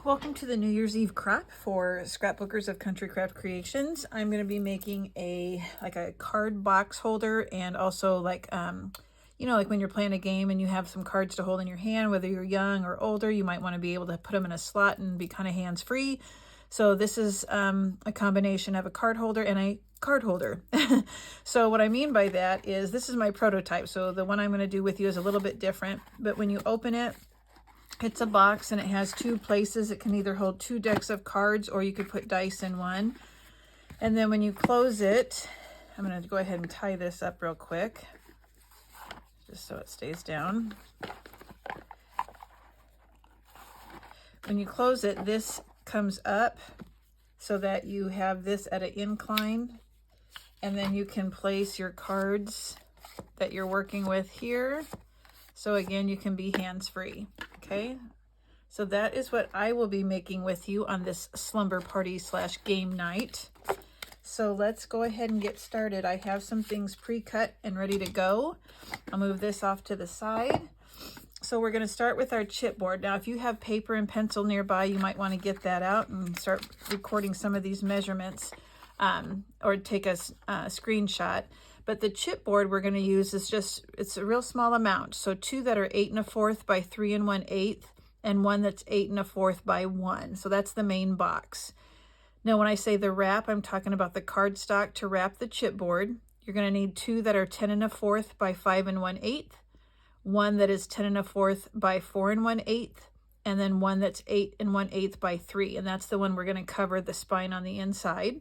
welcome to the New Year's Eve crop for Scrapbookers of Country Craft Creations. I'm going to be making a card box holder, and also like when you're playing a game and you have some cards to hold in your hand, whether you're young or older, you might want to be able to put them in a slot and be kind of hands-free. So this is a combination of a card holder and a card holder. So what I mean by that is this is my prototype. So the one I'm going to do with you is a little bit different, but when you open it, it's a box and it has two places. It can either hold two decks of cards or you could put dice in one. And then when you close it, I'm going to go ahead and tie this up real quick just so it stays down. When you close it, this comes up so that you have this at an incline, and then you can place your cards that you're working with here. So again, you can be hands-free. Okay, so that is what I will be making with you on this slumber party / game night. So let's go ahead and get started. I have some things pre-cut and ready to go. I'll move this off to the side. So we're going to start with our chipboard. Now, if you have paper and pencil nearby, you might want to get that out and start recording some of these measurements, or take a screenshot. But the chipboard we're going to use is it's a real small amount. So 2 that are 8 1/4 by 3 1/8, and 1 that's 8 1/4 by 1. So that's the main box. Now, when I say the wrap, I'm talking about the cardstock to wrap the chipboard. You're going to need 2 that are 10 1/4 by 5 1/8, 1 that is 10 1/4 by 4 1/8, and then 1 that's 8 1/8 by 3. And that's the one we're going to cover the spine on the inside.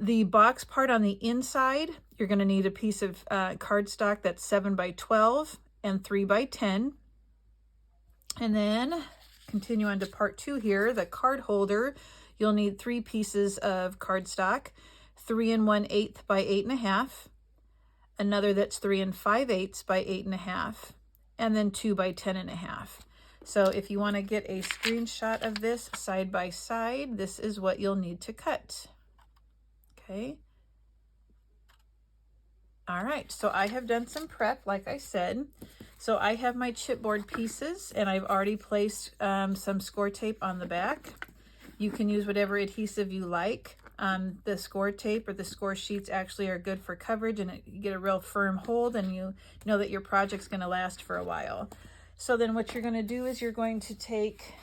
The box part on the inside, you're going to need a piece of cardstock that's 7 by 12 and 3 by 10. And then continue on to part 2 here, the card holder. You'll need 3 pieces of cardstock, 3 1/8 by 8 1/2, another that's 3 5/8 by 8 1/2, and then 2 by 10 1/2. So if you want to get a screenshot of this side by side, this is what you'll need to cut. Okay. All right, so I have done some prep, like I said. So I have my chipboard pieces, and I've already placed some score tape on the back. You can use whatever adhesive you like. The score tape or the score sheets actually are good for coverage, and you get a real firm hold, and you know that your project's going to last for a while. So then what you're going to do is you're going to take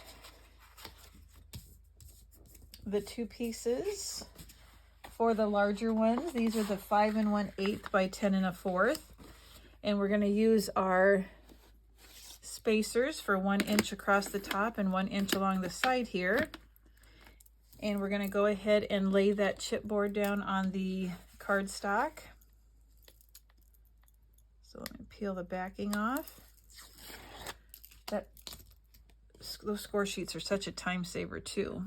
the 2 pieces. For the larger ones, these are the 5 1/8 by 10 1/4, and we're going to use our spacers for 1 inch across the top and 1 inch along the side here. And we're going to go ahead and lay that chipboard down on the cardstock. So let me peel the backing off. Those score sheets are such a time saver too.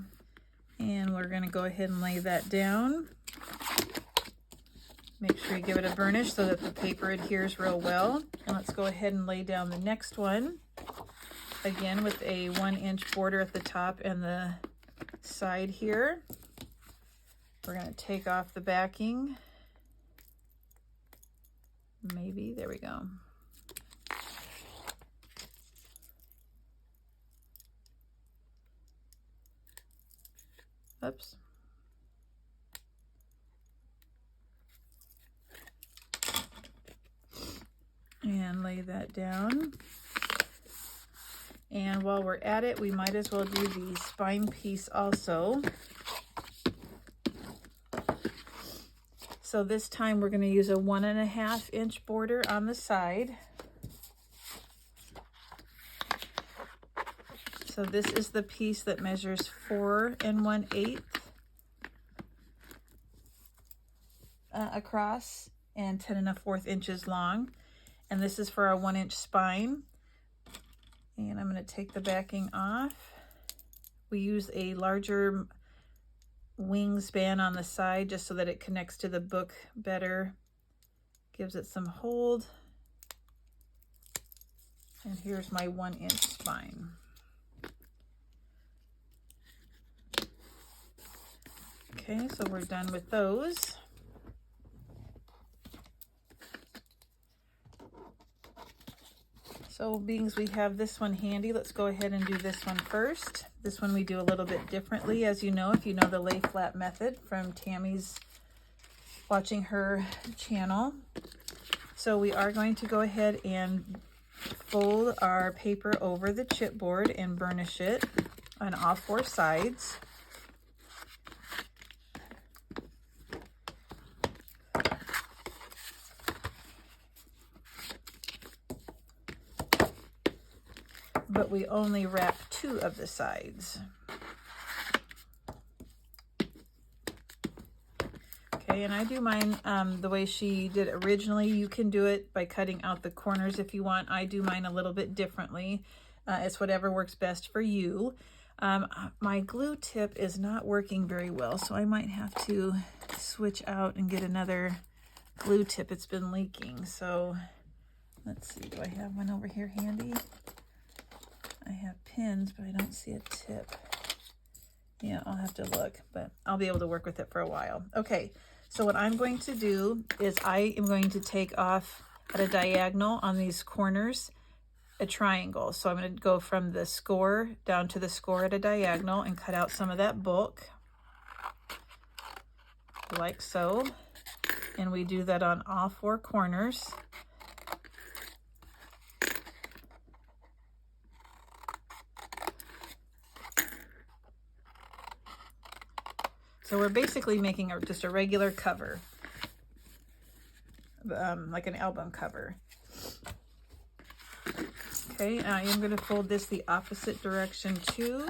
And we're going to go ahead and lay that down. Make sure you give it a burnish so that the paper adheres real well. And let's go ahead and lay down the next one. Again, with a 1 inch border at the top and the side here. We're going to take off the backing. Maybe, there we go. Oops. And lay that down. And while we're at it, we might as well do the spine piece also. So this time we're going to use a 1 1/2 inch border on the side. So this is the piece that measures 4 1/8 across and 10 1/4 inches long. And this is for our 1 inch spine. And I'm going to take the backing off. We use a larger wingspan on the side just so that it connects to the book better. Gives it some hold. And here's my 1 inch spine. Okay, so we're done with those. So being as we have this one handy, let's go ahead and do this one first. This one we do a little bit differently, as you know, if you know the lay flat method from Tammy's watching her channel. So we are going to go ahead and fold our paper over the chipboard and burnish it on all 4 sides. But we only wrap 2 of the sides. Okay, and I do mine the way she did originally. You can do it by cutting out the corners if you want. I do mine a little bit differently. It's whatever works best for you. My glue tip is not working very well, so I might have to switch out and get another glue tip. It's been leaking. So let's see, do I have one over here handy? I have pins, but I don't see a tip. Yeah, I'll have to look, but I'll be able to work with it for a while. Okay, so what I'm going to do is I am going to take off at a diagonal on these corners a triangle. So I'm going to go from the score down to the score at a diagonal and cut out some of that bulk, like so. And we do that on all 4 corners. So we're basically making just a regular cover, like an album cover. Okay, I am going to fold this the opposite direction too.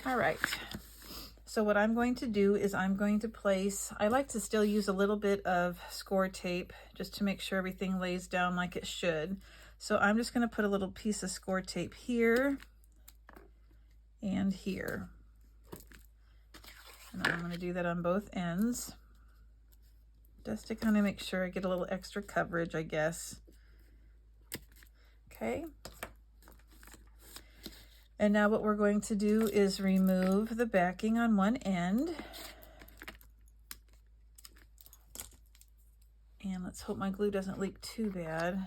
All right, so what I'm going to do is I'm going to place, I like to still use a little bit of score tape just to make sure everything lays down like it should. So I'm just going to put a little piece of score tape here and here. And I'm going to do that on both ends, just to kind of make sure I get a little extra coverage, I guess. Okay. And now what we're going to do is remove the backing on one end. And let's hope my glue doesn't leak too bad,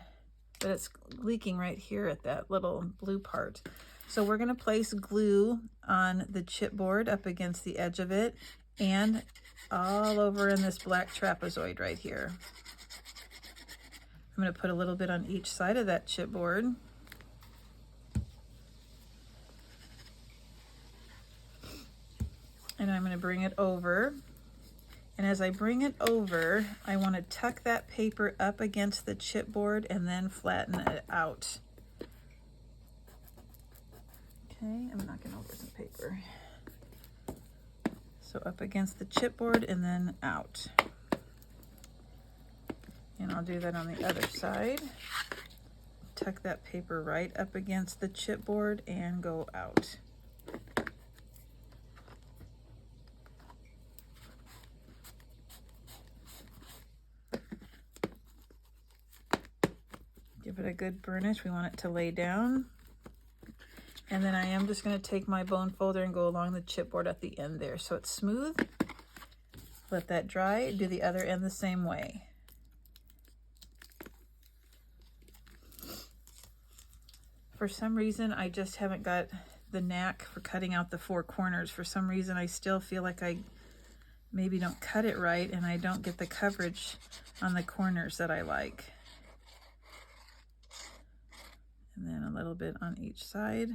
but it's leaking right here at that little blue part. So we're going to place glue on the chipboard up against the edge of it and all over in this black trapezoid right here. I'm going to put a little bit on each side of that chipboard. And I'm going to bring it over. And as I bring it over, I want to tuck that paper up against the chipboard and then flatten it out. Okay, I'm knocking over some paper. So up against the chipboard and then out. And I'll do that on the other side. Tuck that paper right up against the chipboard and go out. Give it a good burnish. We want it to lay down. And then I am just going to take my bone folder and go along the chipboard at the end there so it's smooth. Let that dry. Do the other end the same way. For some reason, I just haven't got the knack for cutting out the 4 corners. For some reason, I still feel like I maybe don't cut it right and I don't get the coverage on the corners that I like. And then a little bit on each side.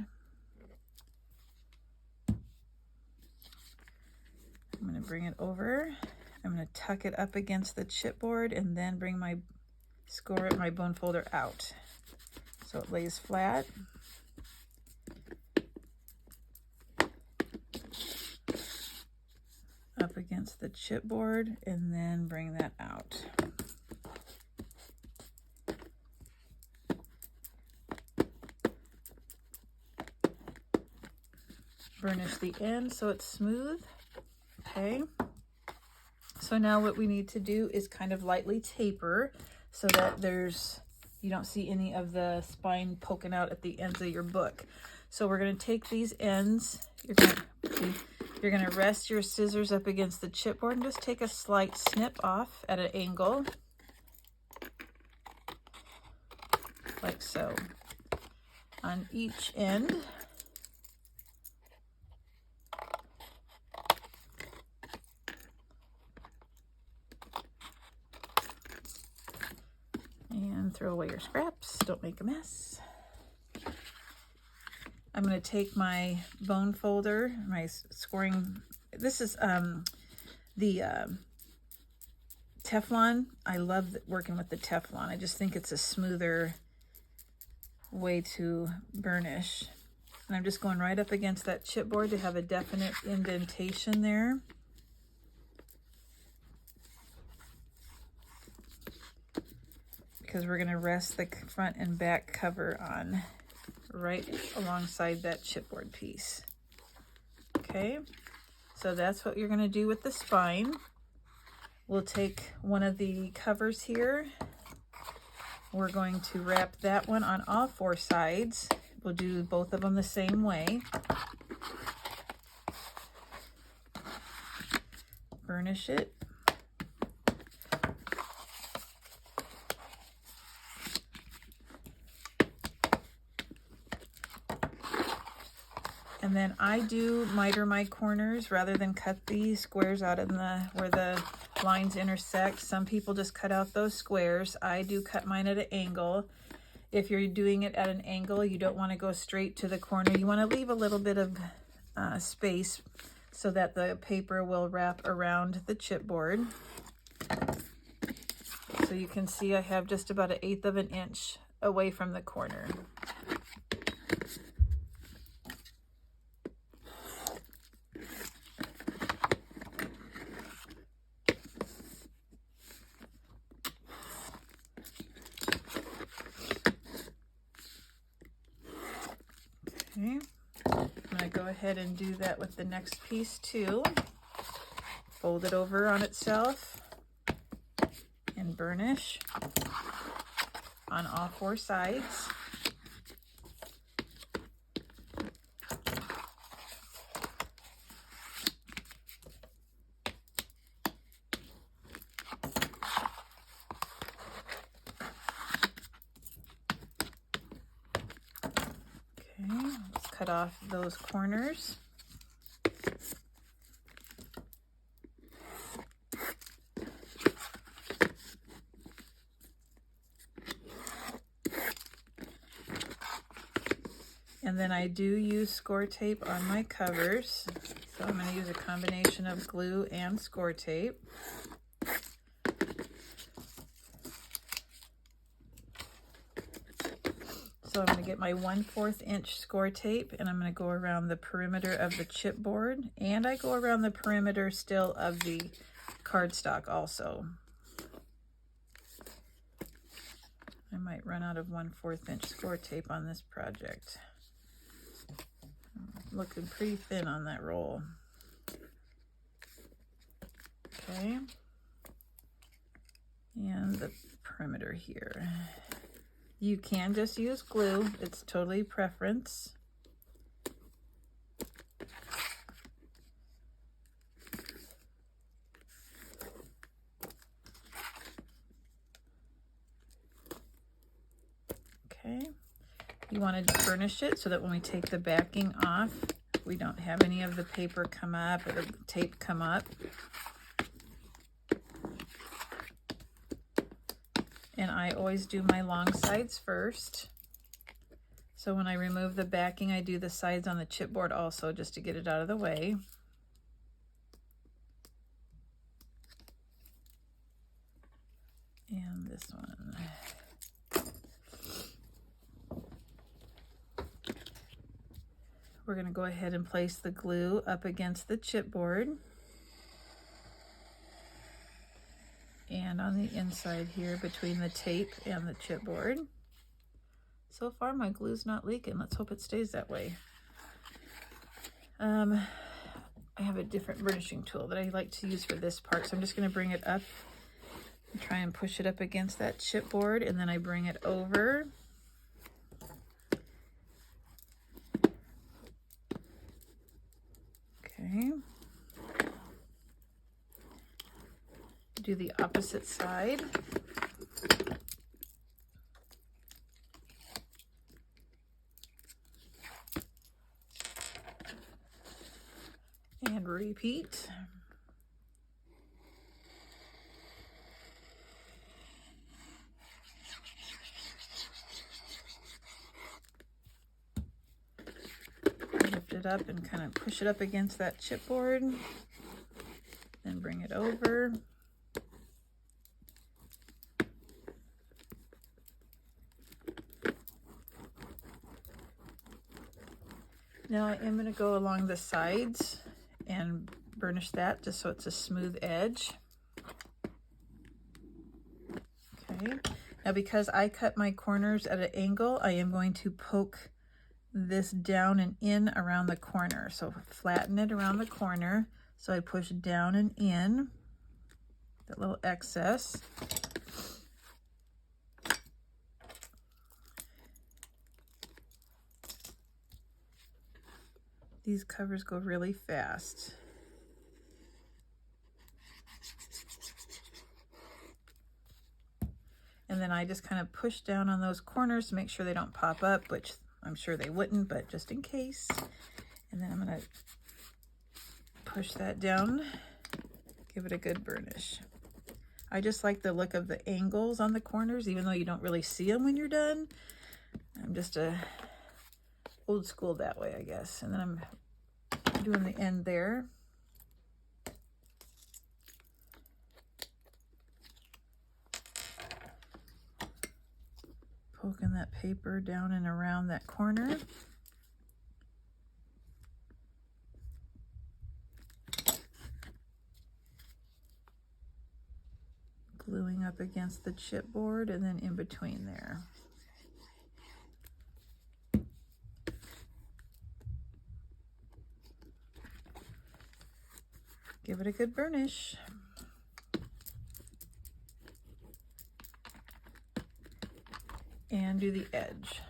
I'm going to bring it over. I'm going to tuck it up against the chipboard and then bring my my bone folder out so it lays flat. Up against the chipboard and then bring that out. Burnish the end so it's smooth. Okay, so now what we need to do is kind of lightly taper so that you don't see any of the spine poking out at the ends of your book. So we're going to take these ends, you're going to rest your scissors up against the chipboard and just take a slight snip off at an angle. like so on each end. And throw away your scraps, don't make a mess. I'm going to take my bone folder, my scoring, this is the Teflon. I love working with the Teflon. I just think it's a smoother way to burnish. And I'm just going right up against that chipboard to have a definite indentation there. Because we're going to rest the front and back cover on right alongside that chipboard piece. Okay, so that's what you're going to do with the spine. We'll take one of the covers here. We're going to wrap that one on all four sides. We'll do both of them the same way. Burnish it. And then I do miter my corners rather than cut these squares out in where the lines intersect. Some people just cut out those squares. I do cut mine at an angle. If you're doing it at an angle, you don't want to go straight to the corner. You want to leave a little bit of space so that the paper will wrap around the chipboard. So you can see I have just about 1/8 of an inch away from the corner. Okay, I'm going to go ahead and do that with the next piece too. Fold it over on itself and burnish on all four sides. Just cut off those corners. And then I do use score tape on my covers. So I'm going to use a combination of glue and score tape. So I'm going to get my 1/4 inch score tape and I'm going to go around the perimeter of the chipboard, and I go around the perimeter still of the cardstock also. I might run out of 1/4 inch score tape on this project. I'm looking pretty thin on that roll. Okay. And the perimeter here. You can just use glue. It's totally preference. Okay. You want to burnish it so that when we take the backing off, we don't have any of the paper come up or the tape come up. And I always do my long sides first. So when I remove the backing, I do the sides on the chipboard also, just to get it out of the way. And this one. We're going to go ahead and place the glue up against the chipboard. And on the inside here between the tape and the chipboard. So far my glue's not leaking. Let's hope it stays that way. I have a different burnishing tool that I like to use for this part, so I'm just going to bring it up and try and push it up against that chipboard, and then I bring it over. Okay. Do the opposite side. repeat. Lift it up and kind of push it up against that chipboard. Then bring it over. Now I am going to go along the sides and burnish that just so it's a smooth edge. Okay. Now because I cut my corners at an angle, I am going to poke this down and in around the corner. So flatten it around the corner. So I push down and in, that little excess. These covers go really fast. And then I just kind of push down on those corners to make sure they don't pop up, which I'm sure they wouldn't, but just in case. And then I'm going to push that down, give it a good burnish. I just like the look of the angles on the corners, even though you don't really see them when you're done. I'm just old school that way, I guess. And then I'm doing the end there. Poking that paper down and around that corner. Gluing up against the chipboard and then in between there. Give it a good burnish. And do the edge.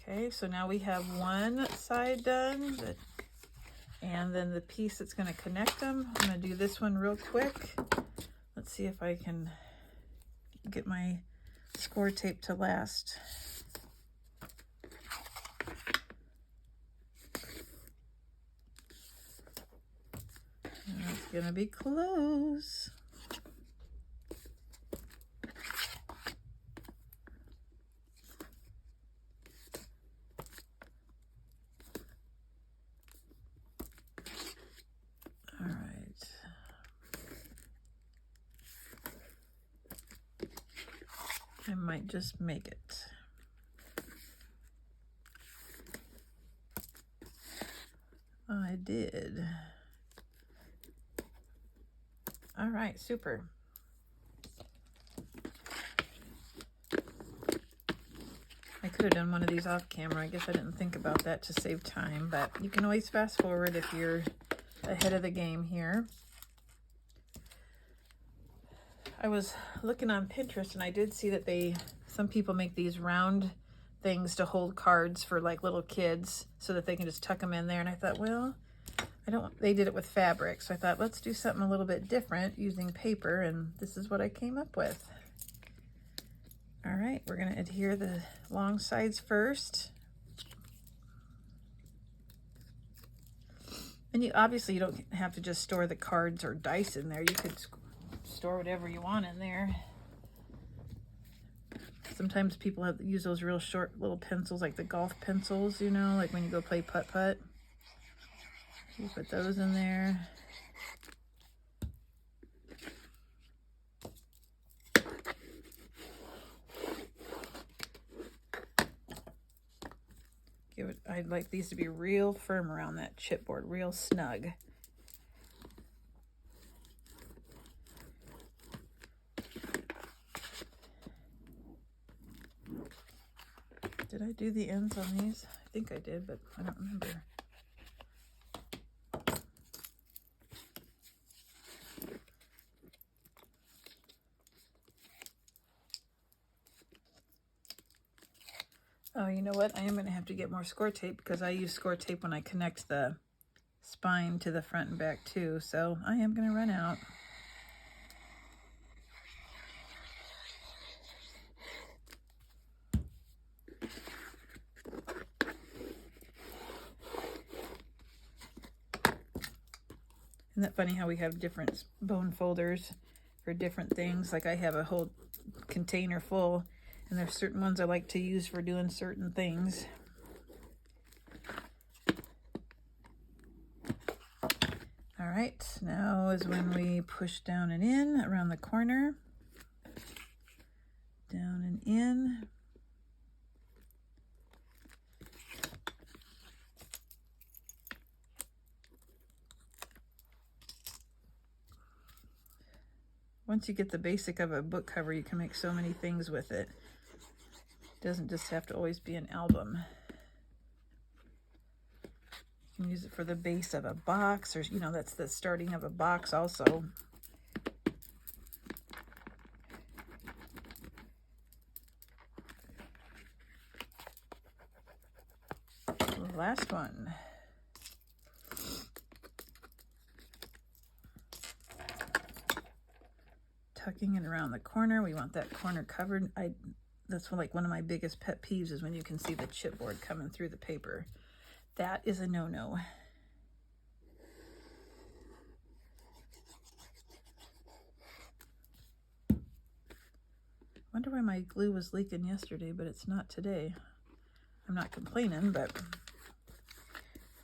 Okay, so now we have one side done, and then the piece that's going to connect them. I'm going to do this one real quick. Let's see if I can get my score tape to last. And it's going to be close. I might just make it. I did. All right, super. I could have done one of these off camera. I guess I didn't think about that to save time, but you can always fast forward if you're ahead of the game here. I was looking on Pinterest and I did see that some people make these round things to hold cards for like little kids so that they can just tuck them in there. And I thought, well, they did it with fabric. So I thought, let's do something a little bit different using paper. And this is what I came up with. All right, we're going to adhere the long sides first. And obviously you don't have to just store the cards or dice in there. You could store whatever you want in there. Sometimes people use those real short little pencils, like the golf pencils, you know, like when you go play putt-putt. You put those in there. I'd like these to be real firm around that chipboard, real snug. Did I do the ends on these? I think I did, but I don't remember. Oh, you know what? I am going to have to get more score tape because I use score tape when I connect the spine to the front and back too. So I am going to run out. Isn't that funny how we have different bone folders for different things? Like I have a whole container full, and there's certain ones I like to use for doing certain things. All right, now is when we push down and in around the corner. Down and in. Once you get the basic of a book cover, you can make so many things with it. It doesn't just have to always be an album. You can use it for the base of a box, or, you know, that's the starting of a box also. The last one. Tucking it around the corner. We want that corner covered. That's like one of my biggest pet peeves is when you can see the chipboard coming through the paper. That is a no-no. Wonder why my glue was leaking yesterday, but it's not today. I'm not complaining, but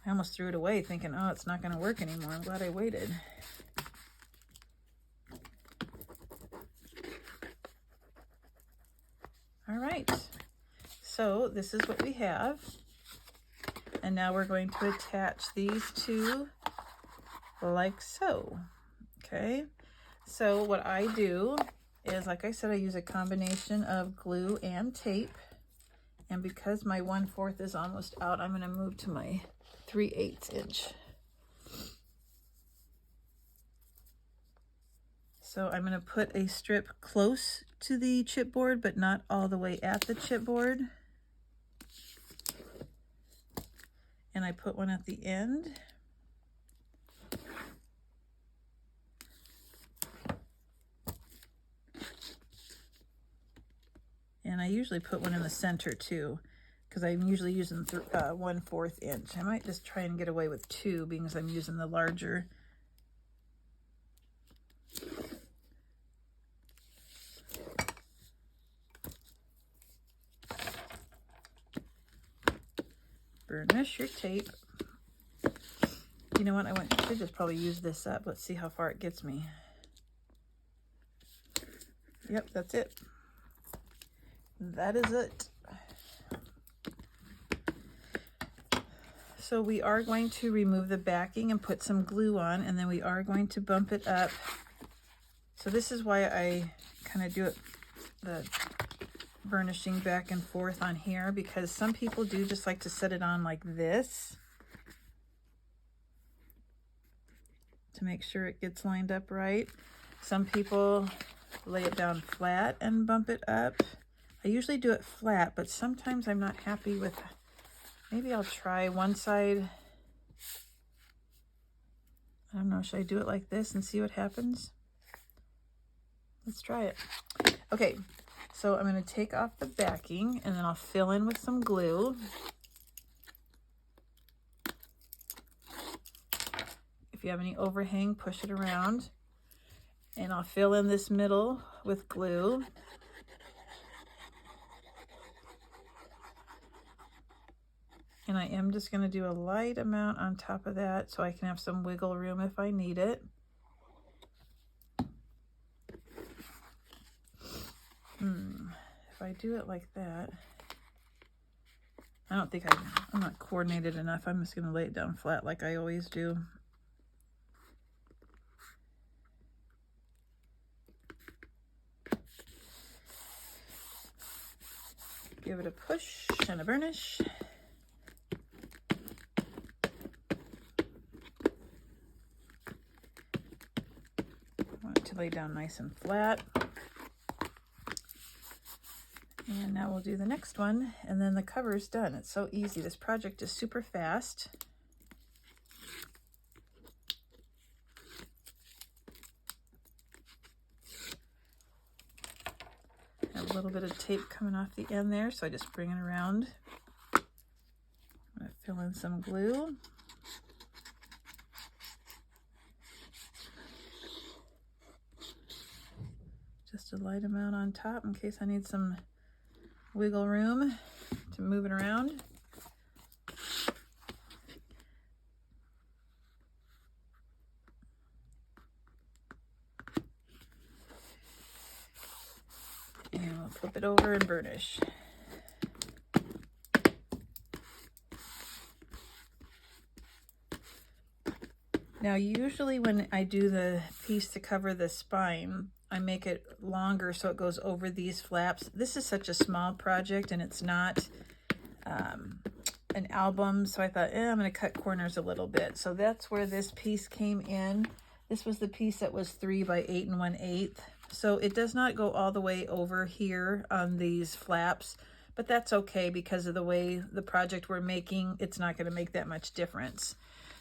I almost threw it away thinking, oh, it's not going to work anymore. I'm glad I waited. All right, so this is what we have. And now we're going to attach these two like so. Okay, so what I do is, like I said, I use a combination of glue and tape. And because my 1/4 is almost out, I'm going to move to my 3/8 inch. So I'm going to put a strip close to the chipboard, but not all the way at the chipboard. And I put one at the end. And I usually put one in the center too, because I'm usually using 1/4 inch. I might just try and get away with 2 because I'm using the larger. Burnish your tape. You know what? I should just probably use this up. Let's see how far it gets me. Yep, that's it. That is it. So we are going to remove the backing and put some glue on, and then we are going to bump it up. So this is why I kind of do it, the burnishing back and forth on here, because some people do just like to set it on like this to make sure it gets lined up right. Some people lay it down flat and bump it up. I usually do it flat, but sometimes I'm not happy with, maybe I'll try one side. I don't know, should I do it like this and see what happens? Let's try it. Okay, so I'm going to take off the backing and then I'll fill in with some glue. If you have any overhang, push it around. And I'll fill in this middle with glue. And I am just going to do a light amount on top of that so I can have some wiggle room if I need it. If I do it like that, I don't think I'm not coordinated enough. I'm just going to lay it down flat like I always do. Give it a push and a burnish. I want it to lay down nice and flat. And now we'll do the next one, and then the cover is done. It's so easy. This project is super fast. I have a little bit of tape coming off the end there, so I just bring it around. I'm going to fill in some glue. just a light amount on top in case I need some wiggle room to move it around. And we'll flip it over and burnish. Now usually when I do the piece to cover the spine, I make it longer so it goes over these flaps. This is such a small project and it's not an album, so I thought, I'm going to cut corners a little bit. So that's where this piece came in. This was the piece that was 3 by 8 1/8. So it does not go all the way over here on these flaps, but that's okay because of the way the project we're making, it's not going to make that much difference.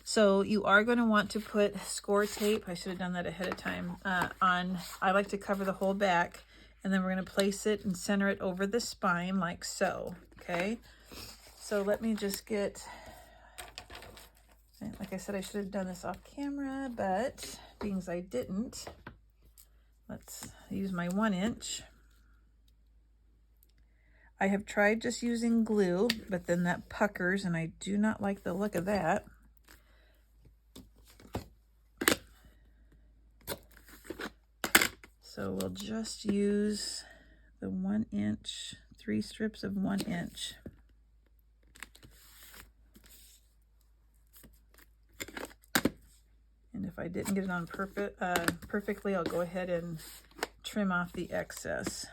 So you are going to want to put score tape, I should have done that ahead of time, on. I like to cover the whole back, and then we're going to place it and center it over the spine like so, okay? So let me just get, like I said, I should have done this off camera, but being as I didn't, let's use my 1 inch. I have tried just using glue, but then that puckers, and I do not like the look of that. So we'll just use the 1 inch, 3 strips of 1 inch. And if I didn't get it on perfectly, I'll go ahead and trim off the excess.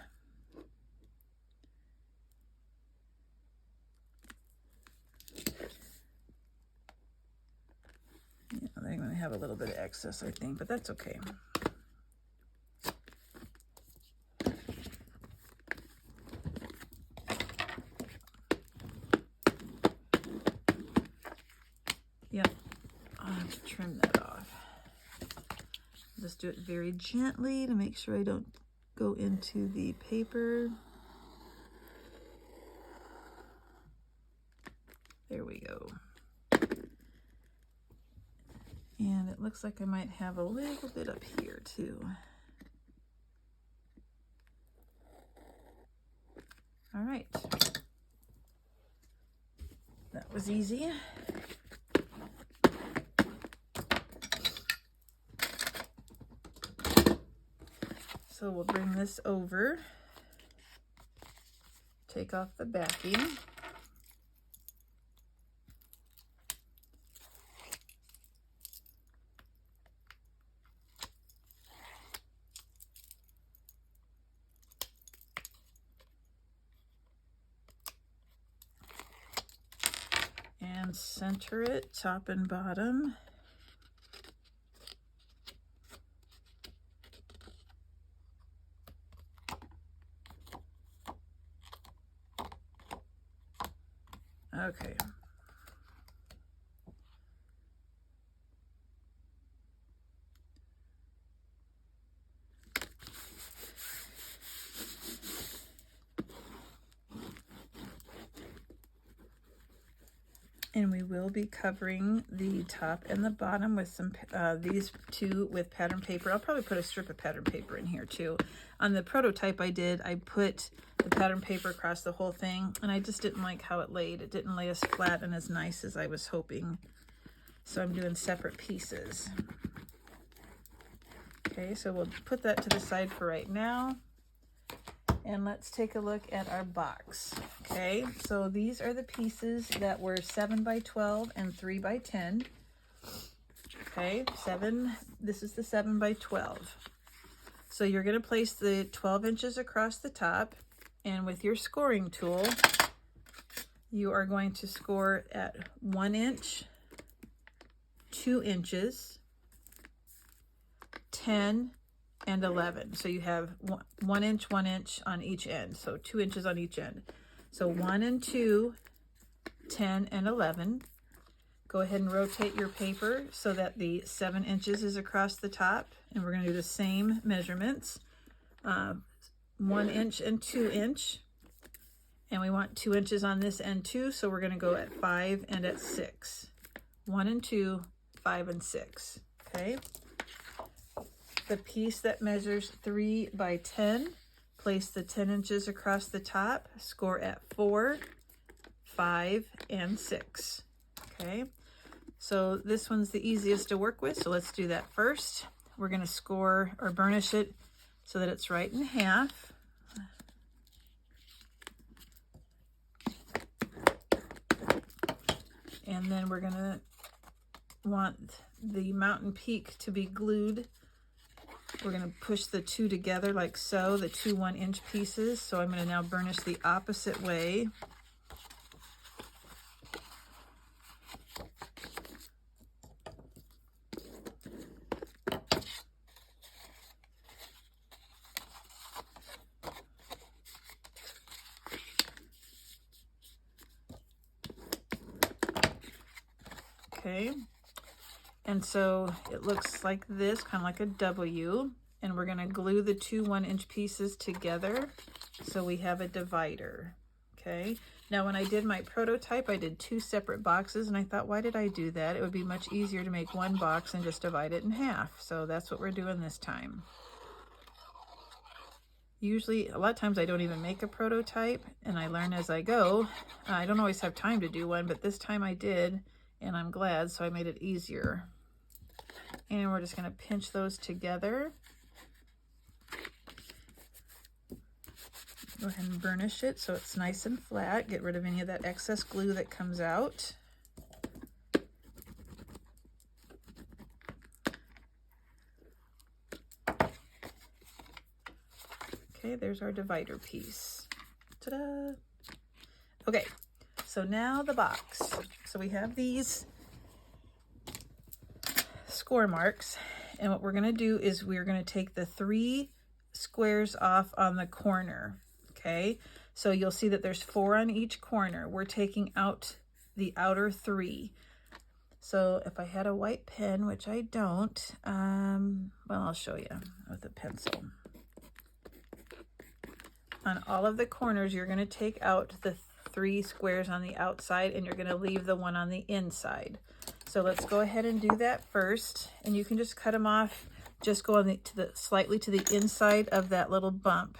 Yeah, they're going to have a little bit of excess, I think, but that's okay. Yep, I'll have to trim that off. Just do it very gently to make sure I don't go into the paper. There we go. And it looks like I might have a little bit up here too. All right. That was easy. So we'll bring this over, take off the backing. And center it top and bottom. Okay. And we will be covering the top and the bottom with some these two with pattern paper. I'll probably put a strip of pattern paper in here too. On the prototype I did, I put the pattern paper across the whole thing, and I just didn't like how it laid. It didn't lay as flat and as nice as I was hoping. So I'm doing separate pieces. Okay, so we'll put that to the side for right now. And let's take a look at our box. Okay, so these are the pieces that were 7 by 12 and 3 by 10. Okay, this is the 7 by 12. So you're going to place the 12 inches across the top, and with your scoring tool, you are going to score at 1 inch, 2 inches, 10, and 11. So you have 1 inch, 1 inch on each end. So 2 inches on each end. So 1 and 2, 10 and 11. Go ahead and rotate your paper so that the 7 inches is across the top. And we're going to do the same measurements. 1 inch and 2 inch. And we want 2 inches on this end too. So we're going to go at 5 and at 6. 1 and 2, 5 and 6. Okay. the piece that measures 3 by 10. Place the 10 inches across the top, score at 4, 5, and 6. Okay, so this one's the easiest to work with, so let's do that first. We're going to score or burnish it so that it's right in half. And then we're going to want the mountain peak to be glued. We're going to push the two together like so, the two 1-inch pieces. So I'm going to now burnish the opposite way. Okay, and so it looks like this, kind of like a W, and we're going to glue the two 1-inch pieces together so we have a divider. Okay, now when I did my prototype, I did 2 separate boxes, and I thought, why did I do that? It would be much easier to make one box and just divide it in half. So that's what we're doing this time. Usually, a lot of times I don't even make a prototype, and I learn as I go. I don't always have time to do one, but this time I did. And I'm glad, so I made it easier. And we're just going to pinch those together. Go ahead and burnish it so it's nice and flat. Get rid of any of that excess glue that comes out. Okay, there's our divider piece. Ta-da! Okay. So now the box. So we have these score marks, and what we're going to do is we're going to take the 3 squares off on the corner. Okay, so you'll see that there's 4 on each corner. We're taking out the outer 3. So if I had a white pen, which I don't, well, I'll show you with a pencil. On all of the corners, you're going to take out the 3 squares on the outside, and you're going to leave the one on the inside. So let's go ahead and do that first, and you can just cut them off. Just go on slightly to the inside of that little bump.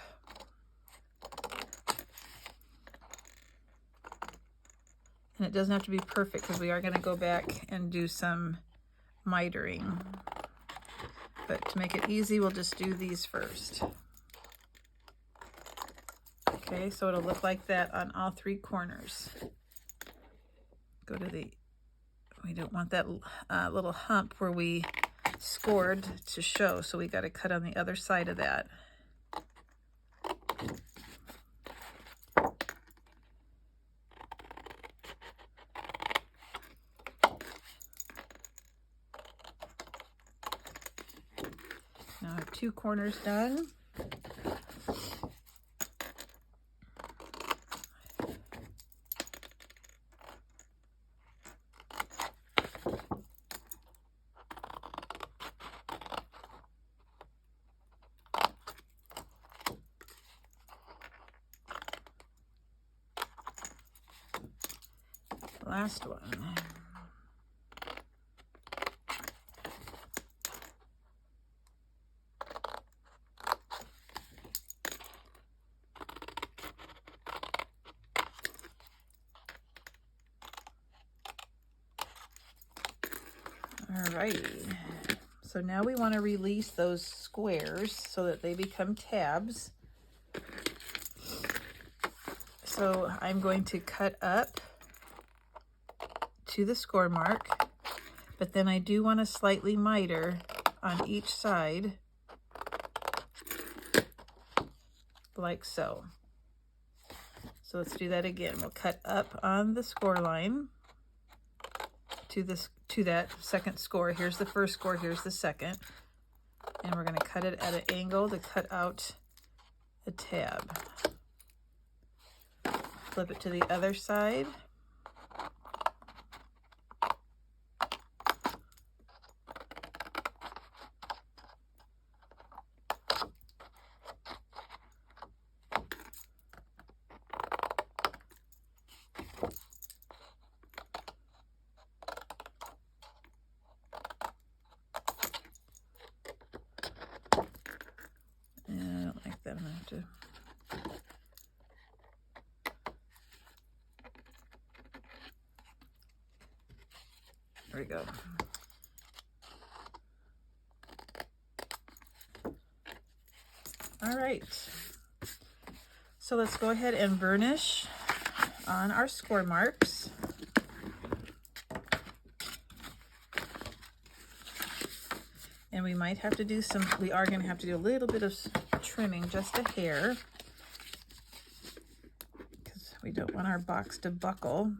And it doesn't have to be perfect because we are going to go back and do some mitering. But to make it easy, we'll just do these first. Okay, so it'll look like that on all 3 corners. Go to we don't want that little hump where we scored to show, so we got to cut on the other side of that. Now I have 2 corners done. Last one. Alrighty. So now we want to release those squares so that they become tabs. So I'm going to cut up to the score mark, but then I do want to slightly miter on each side, like so. So let's do that again. We'll cut up on the score line to that second score. Here's the first score, here's the second. And we're going to cut it at an angle to cut out a tab. Flip it to the other side. to. There we go. All right. So let's go ahead and burnish on our score marks. And we might have to do we are going to have to do a little bit of trimming, just a hair, because we don't want our box to buckle.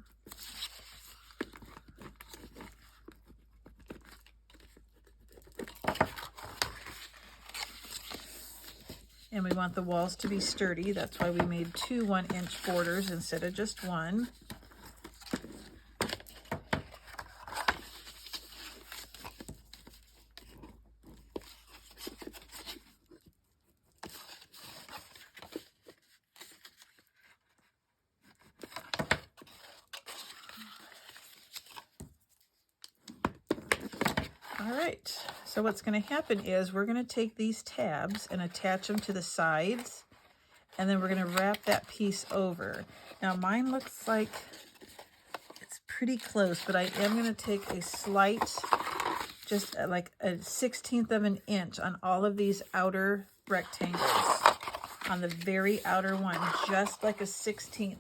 And we want the walls to be sturdy. That's why we made 2 1-inch borders instead of just 1. All right, so what's going to happen is we're going to take these tabs and attach them to the sides, and then we're going to wrap that piece over. Now mine looks like it's pretty close, but I am going to take a slight, just like a 1/16 of an inch on all of these outer rectangles, on the very outer one, just like a 1/16.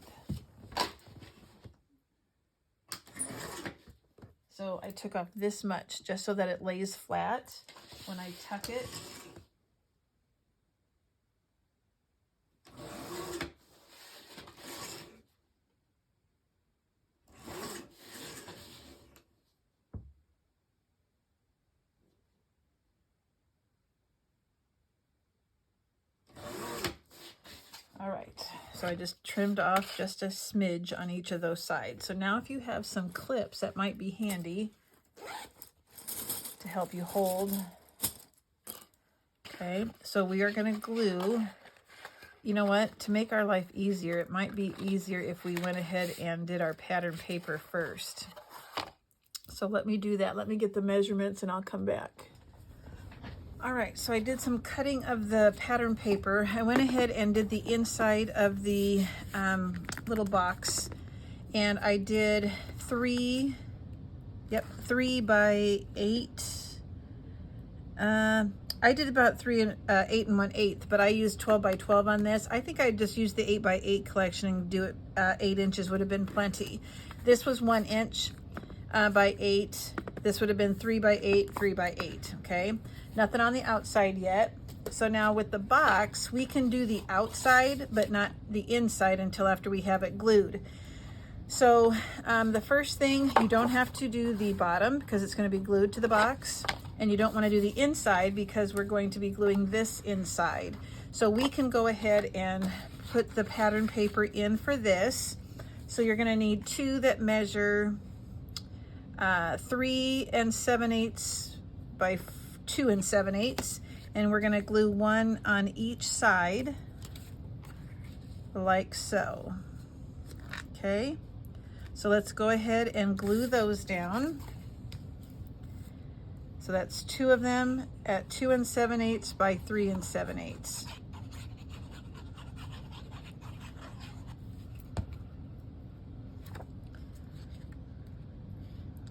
So I took off this much just so that it lays flat when I tuck it. All right, so I just trimmed off just a smidge on each of those sides. So now if you have some clips, that might be handy to help you hold. Okay, so we are going to glue. You know what? To make our life easier, it might be easier if we went ahead and did our pattern paper first. So let me do that. Let me get the measurements and I'll come back. All right, so I did some cutting of the pattern paper. I went ahead and did the inside of the little box, and I did 3 by 8. I did about 8 1/8, but I used 12 by 12 on this. I think I just used the 8 by 8 collection and do it 8 inches would have been plenty. This was 1 inch by 8. This would have been 3 by 8, 3 by 8, okay? Nothing on the outside yet. So now with the box, we can do the outside, but not the inside until after we have it glued. So the first thing, you don't have to do the bottom because it's going to be glued to the box. And you don't want to do the inside because we're going to be gluing this inside. So we can go ahead and put the pattern paper in for this. So you're going to need 2 that measure 3 7/8 by 2 7/8, and we're going to glue 1 on each side like so. Okay, so let's go ahead and glue those down. So that's 2 of them at 2 7/8 by 3 7/8.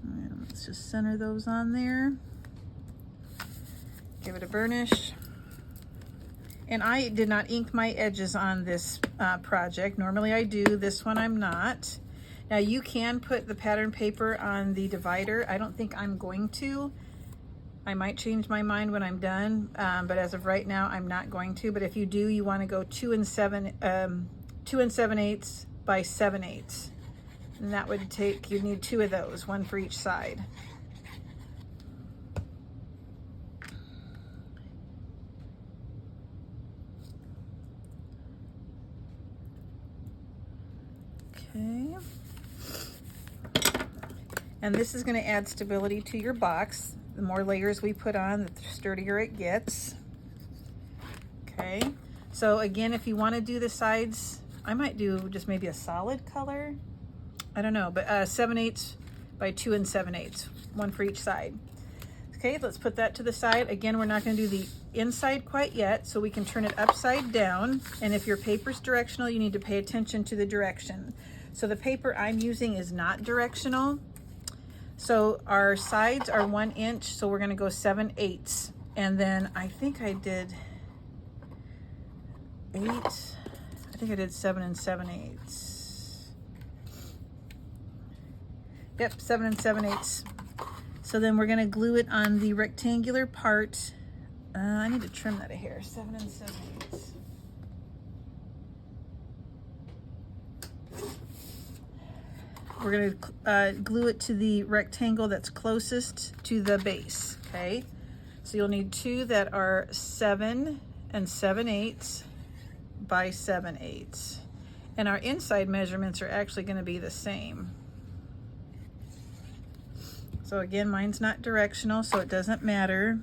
And let's just center those on there. Give it a burnish. And I did not ink my edges on this project. Normally I do. This one I'm not. Now you can put the pattern paper on the divider. I don't think I'm going to. I might change my mind when I'm done, but as of right now, I'm not going to. But if you do, you want to go 2 7/8 by 7/8, and that would take. You need 2 of those, 1 for each side. Okay. And this is going to add stability to your box. The more layers we put on, the sturdier it gets. Okay, so again, if you want to do the sides, I might do just maybe a solid color. I don't know, but 7/8 by 2 7/8, 1 for each side. Okay, let's put that to the side. Again, we're not going to do the inside quite yet, so we can turn it upside down. And if your paper's directional, you need to pay attention to the direction. So the paper I'm using is not directional. So our sides are 1 inch, so we're going to go 7/8. And then I think I did 8. I think I did 7 7/8. Yep, 7 7/8. So then we're going to glue it on the rectangular part. I need to trim that a hair. 7 7/8. We're going to glue it to the rectangle that's closest to the base. Okay, so you'll need 2 that are 7 7/8 by 7/8, and our inside measurements are actually going to be the same. So again, mine's not directional, so it doesn't matter.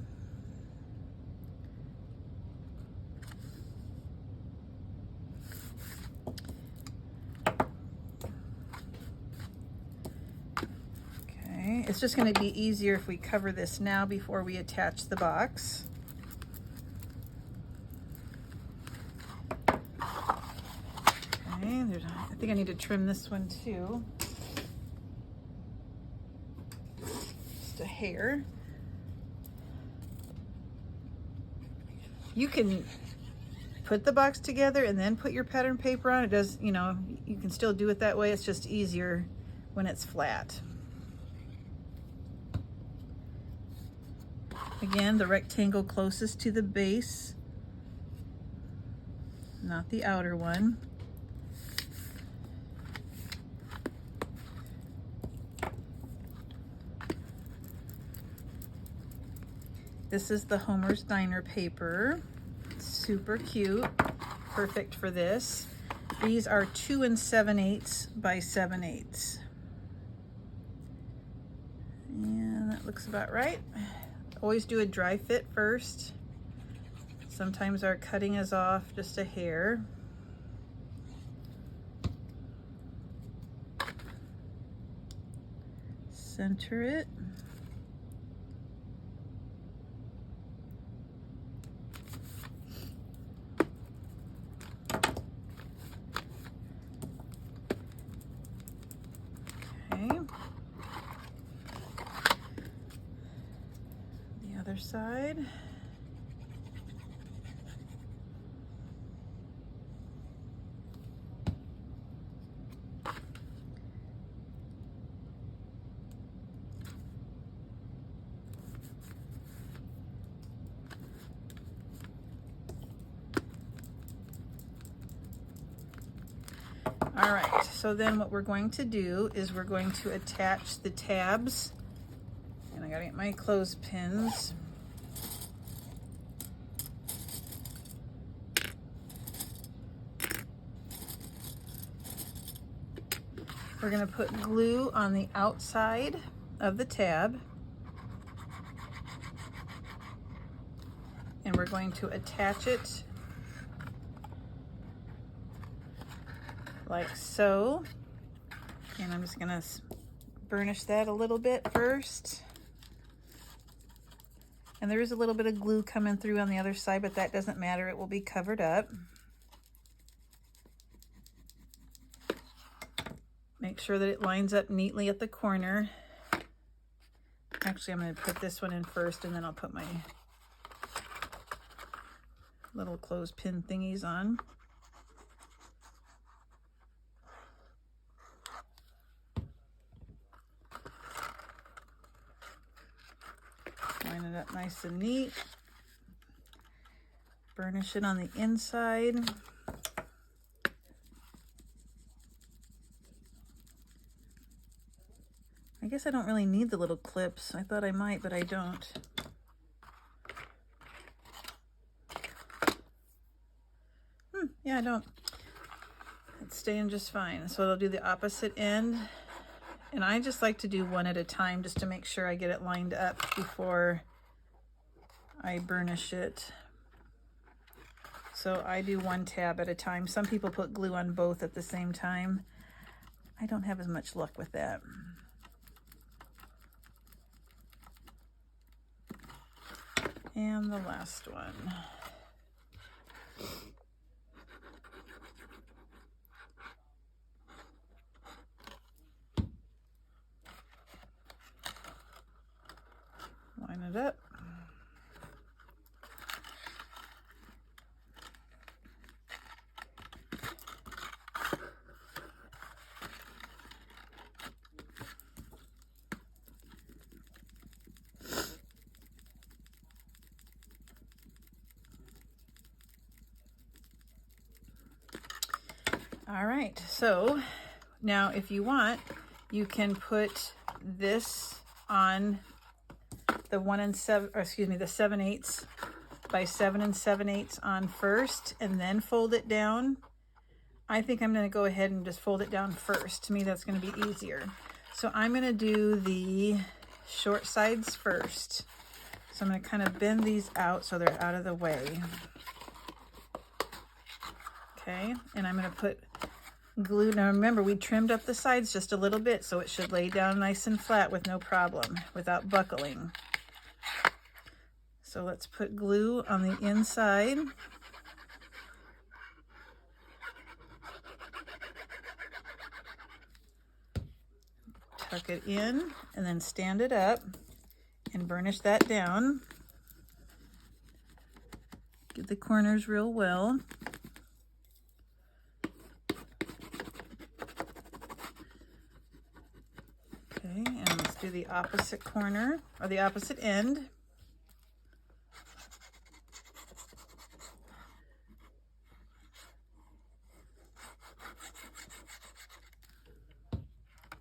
Okay, it's just going to be easier if we cover this now before we attach the box. Okay, I think I need to trim this one too. A hair. You can put the box together and then put your pattern paper on. It does, you know, you can still do it that way. It's just easier when it's flat. Again, the rectangle closest to the base, not the outer one. This is the Homer's Diner paper. Super cute, perfect for this. These are 2 7/8 by 7/8. And that looks about right. Always do a dry fit first. Sometimes our cutting is off just a hair. Center it. Other side. All right, so then what we're going to do is we're going to attach the tabs. And I gotta get my clothespins. We're gonna put glue on the outside of the tab. And we're going to attach it like so. And I'm just gonna burnish that a little bit first. And there is a little bit of glue coming through on the other side, but that doesn't matter. It will be covered up. Make sure that it lines up neatly at the corner. Actually, I'm going to put this one in first, and then I'll put my little clothespin thingies on. Line it up nice and neat. Burnish it on the inside. I guess I don't really need the little clips. I thought I might, but I don't. Yeah, I don't. It's staying just fine. So I'll do the opposite end. And I just like to do one at a time just to make sure I get it lined up before I burnish it. So I do one tab at a time. Some people put glue on both at the same time. I don't have as much luck with that. And the last one. Line it up. All right, so now if you want, you can put this on the 7/8 by 7 7/8 on first and then fold it down. I think I'm going to go ahead and just fold it down first. To me, that's going to be easier. So I'm going to do the short sides first. So I'm going to kind of bend these out so they're out of the way. Okay, and I'm going to put glue. Now remember, we trimmed up the sides just a little bit, so it should lay down nice and flat with no problem, without buckling. So let's put glue on the inside. Tuck it in and then stand it up and burnish that down. Get the corners real well. Okay, and let's do the opposite corner, or the opposite end.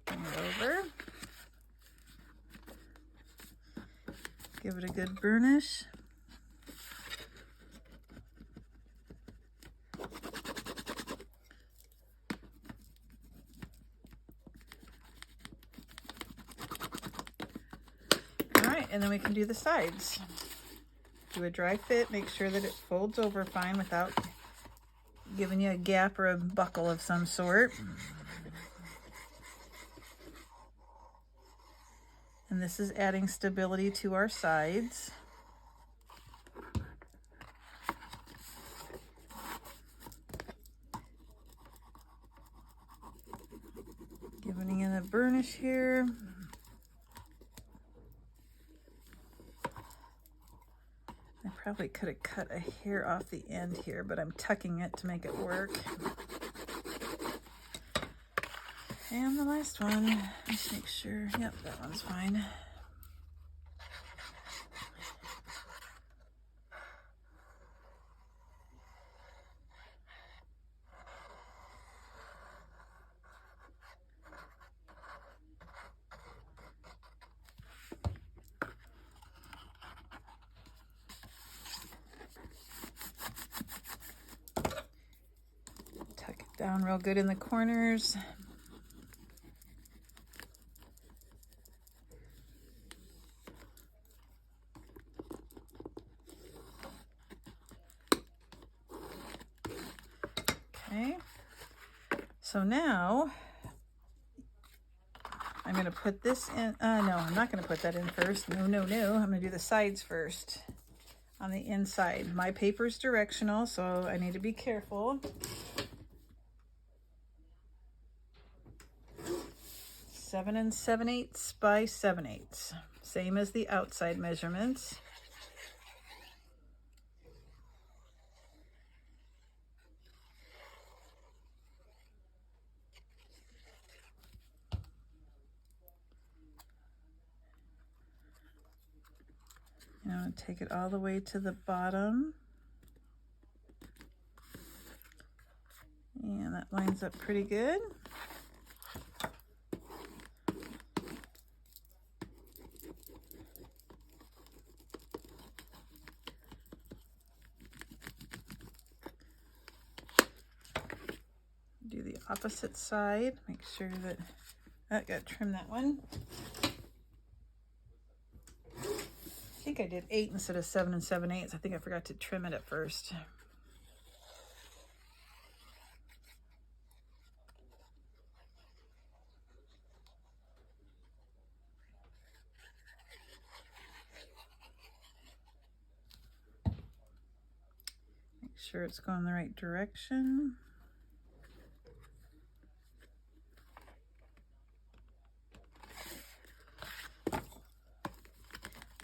Bring it over. Give it a good burnish. And then we can do the sides. Do a dry fit, make sure that it folds over fine without giving you a gap or a buckle of some sort. And this is adding stability to our sides. Giving it a burnish here. Probably could have cut a hair off the end here, but I'm tucking it to make it work. And the last one, let's make sure, yep, that one's fine. Down real good in the corners. Okay, so now I'm going to put this in. No, I'm not going to put that in first. No. I'm going to do the sides first on the inside. My paper's directional, so I need to be careful. 7 7/8 by 7/8, same as the outside measurements. Now take it all the way to the bottom. And that lines up pretty good. Do the opposite side, make sure that, I gotta trim that one. I think I did 8 instead of 7 7/8. I think I forgot to trim it at first. sure it's going the right direction.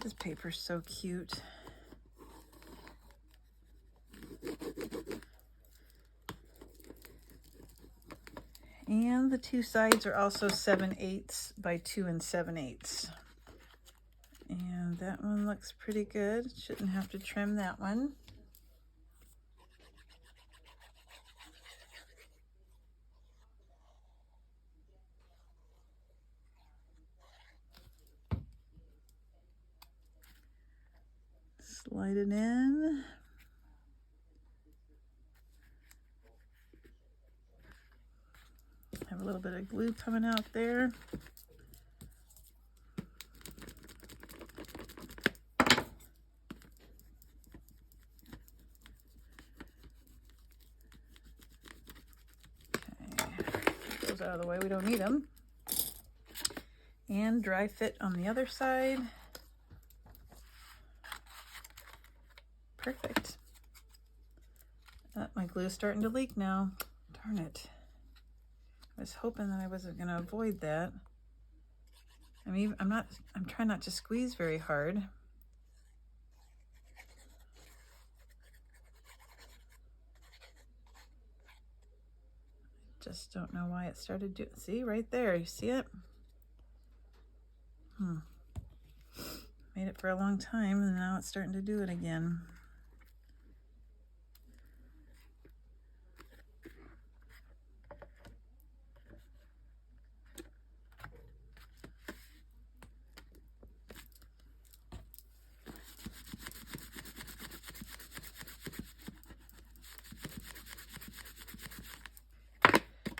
This paper's so cute. And the two sides are also 7/8 by 2 7/8. And that one looks pretty good. Shouldn't have to trim that one. Slide it in. Have a little bit of glue coming out there. Those out of the way, we don't need them. And dry fit on the other side. Perfect. My glue is starting to leak now. Darn it. I was hoping that I wasn't going to avoid that. I'm trying not to squeeze very hard. Just don't know why it started doing. See right there, you see it? Made it for a long time and now it's starting to do it again.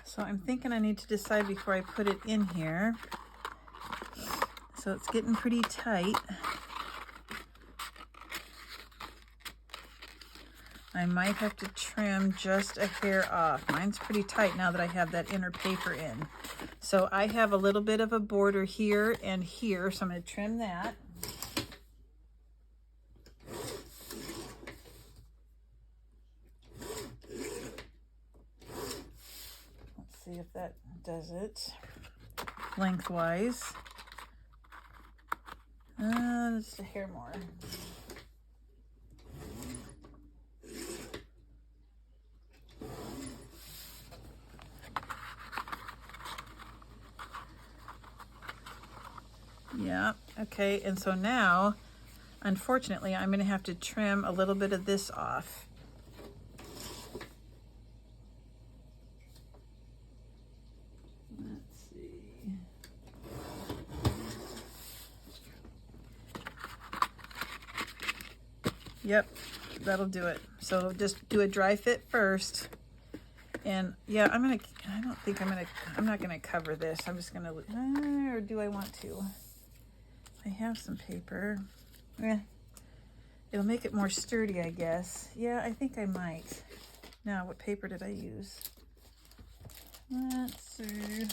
So I'm thinking I need to decide before I put it in here. So it's getting pretty tight. I might have to trim just a hair off. Mine's pretty tight now that I have that inner paper in. So I have a little bit of a border here and here, so I'm going to trim that. Let's see if that does it lengthwise. Just a hair more. Yeah, okay, and so now, unfortunately, I'm going to have to trim a little bit of this off. Let's see. Yep, that'll do it. So just do a dry fit first. And yeah, I'm not gonna cover this. I'm just gonna, or do I want to? I have some paper. It'll make it more sturdy, I guess. Yeah, I think I might. Now, what paper did I use? Let's see.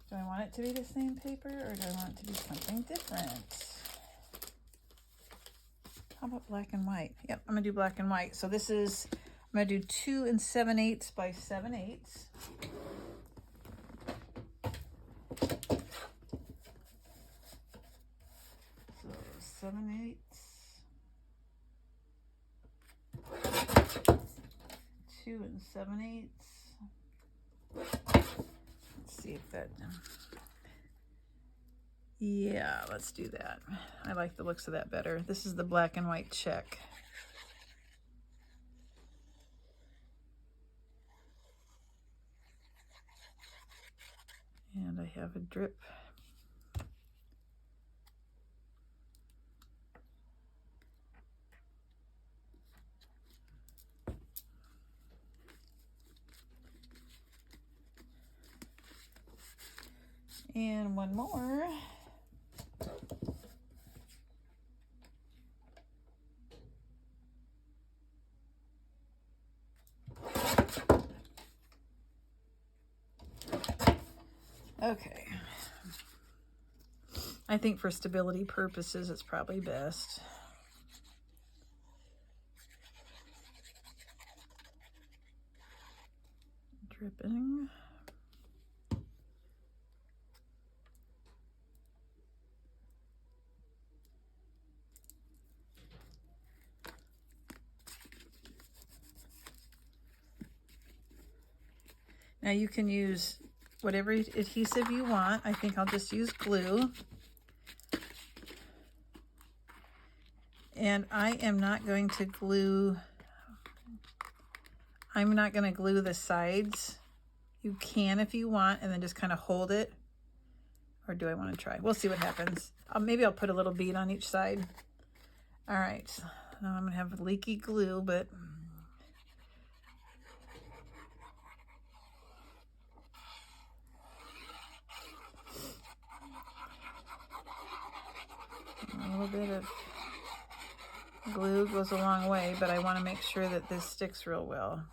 Do I want it to be the same paper or do I want it to be something different? How about black and white? Yep, I'm gonna do black and white. So this is, I'm gonna do 2 7/8 by 7/8. So 7/8. 2 7/8. Let's see if that, yeah, let's do that. I like the looks of that better. This is the black and white check. And I have a drip. And one more. Okay. I think for stability purposes, it's probably best. Dripping. Now you can use whatever adhesive you want. I think I'll just use glue. And I am not going to glue, I'm not going to glue the sides. You can if you want, and then just kind of hold it. Or do I want to try? We'll see what happens. Maybe I'll put a little bead on each side. All right, now I'm going to have leaky glue, but a little bit of glue goes a long way, but I want to make sure that this sticks real well.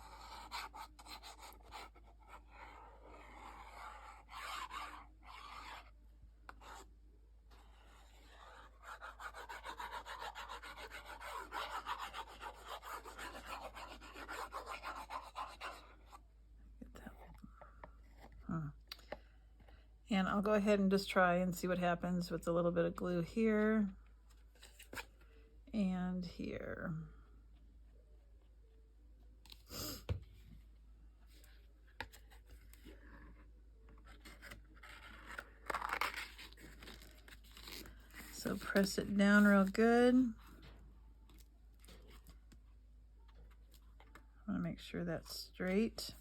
And I'll go ahead and just try and see what happens with a little bit of glue here and here. So press it down real good. I want to make sure that's straight.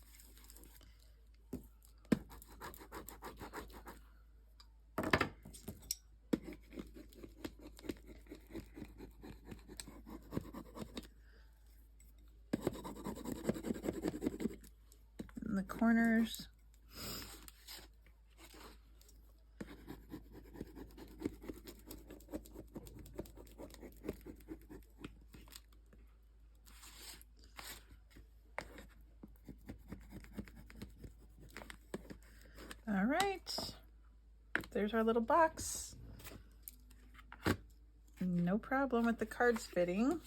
In the corners. All right, there's our little box. No problem with the cards fitting.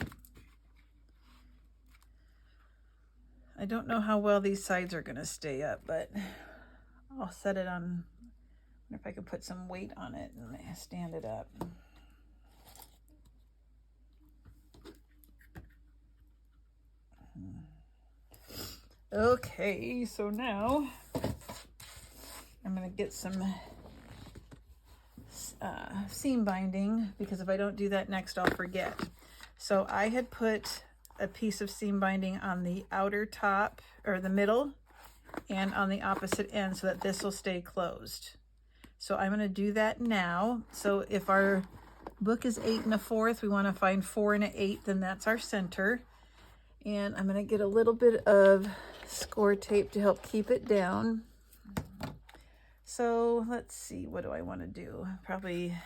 I don't know how well these sides are going to stay up, but I'll set it on. I wonder if I could put some weight on it and stand it up. Okay, so now I'm going to get some seam binding, because if I don't do that next, I'll forget. So I had put a piece of seam binding on the outer top, or the middle, and on the opposite end, so that this will stay closed. So I'm going to do that now. So if our book is 8 1/4, we want to find 4 1/8, then that's our center. And I'm going to get a little bit of score tape to help keep it down. So let's see, what do I want to do? Probably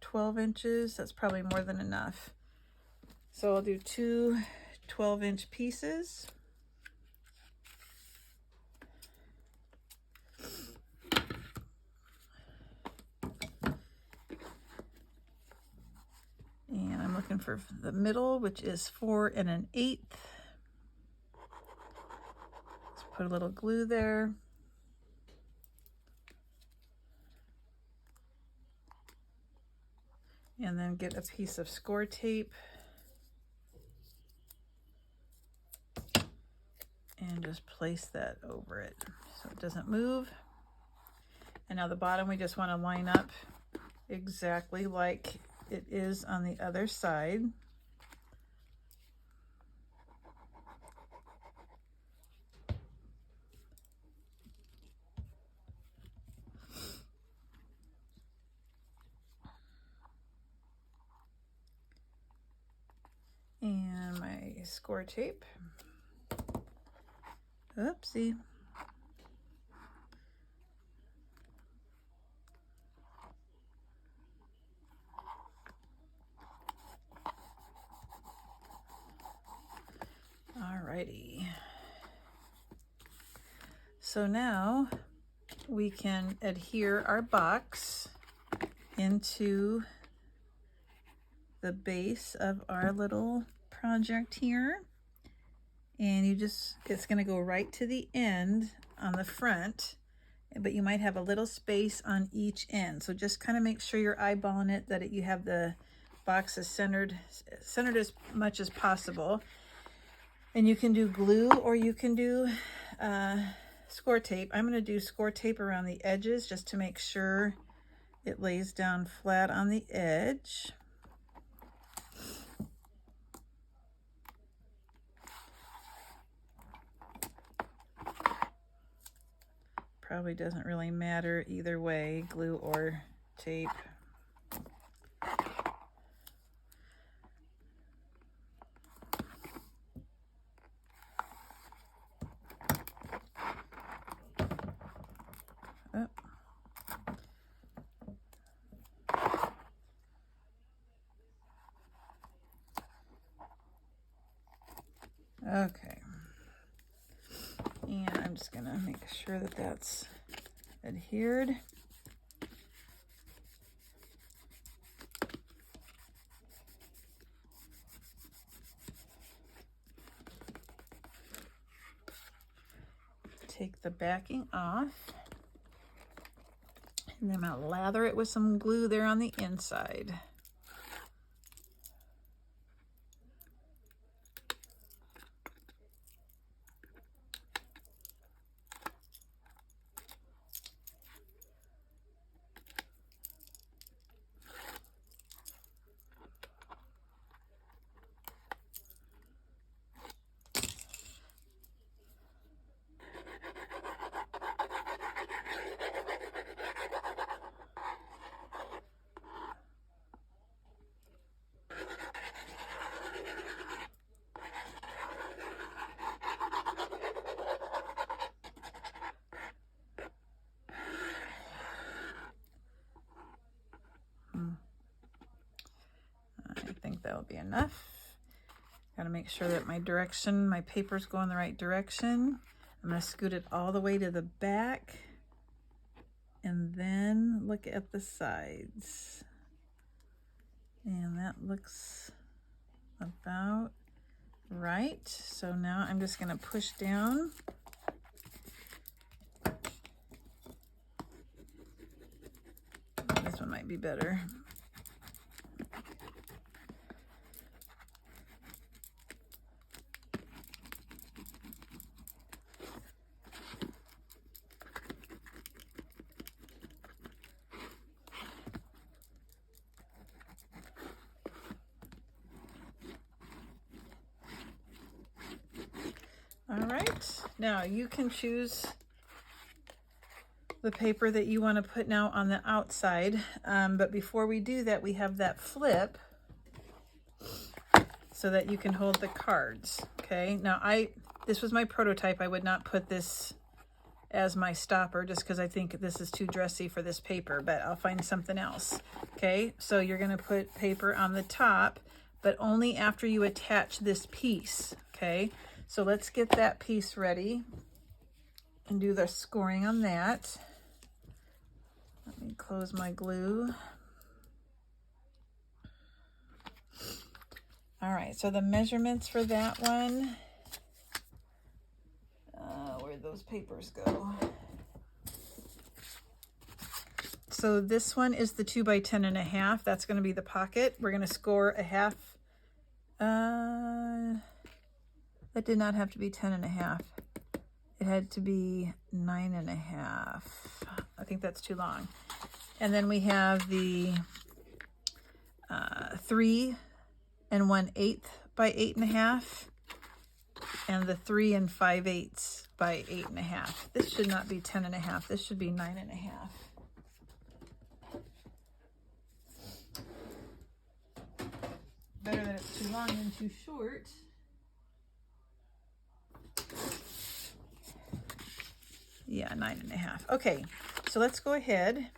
12 inches. That's probably more than enough. So I'll do 2 12-inch pieces. And I'm looking for the middle, which is 4 1/8. Let's put a little glue there. And then get a piece of score tape and just place that over it so it doesn't move. And now the bottom, we just want to line up exactly like it is on the other side. And my score tape. Oopsie. Alrighty. So now we can adhere our box into the base of our little project here. And it's going to go right to the end on the front, but you might have a little space on each end. So just kind of make sure you're eyeballing it, that you have the box as centered as much as possible. And you can do glue or you can do score tape. I'm going to do score tape around the edges just to make sure it lays down flat on the edge. Probably doesn't really matter either way, glue or tape. Oh. Okay. And I'm just gonna make sure that that's adhered. Take the backing off. And then I'm gonna lather it with some glue there on the inside. I think that'll be enough. Got to make sure that my paper's going the right direction. I'm going to scoot it all the way to the back and then look at the sides. And that looks about right. So now I'm just going to push down. This one might be better. All right, now you can choose the paper that you want to put now on the outside, but before we do that, we have that flip so that you can hold the cards. Okay, now this was my prototype. I would not put this as my stopper just because I think this is too dressy for this paper, but I'll find something else. Okay, so you're going to put paper on the top, but only after you attach this piece. Okay, so let's get that piece ready and do the scoring on that. Let me close my glue. All right, so the measurements for that one, where'd those papers go? So this one is the 2 by 10.5. That's going to be the pocket. We're going to score a half. That did not have to be 10.5. It had to be 9.5. I think that's too long. And then we have the 3 1/8 by 8.5, and the 3 5/8 by 8.5. This should not be 10.5. This should be 9.5. Better that it's too long than too short. Yeah, 9.5. Okay, so let's go ahead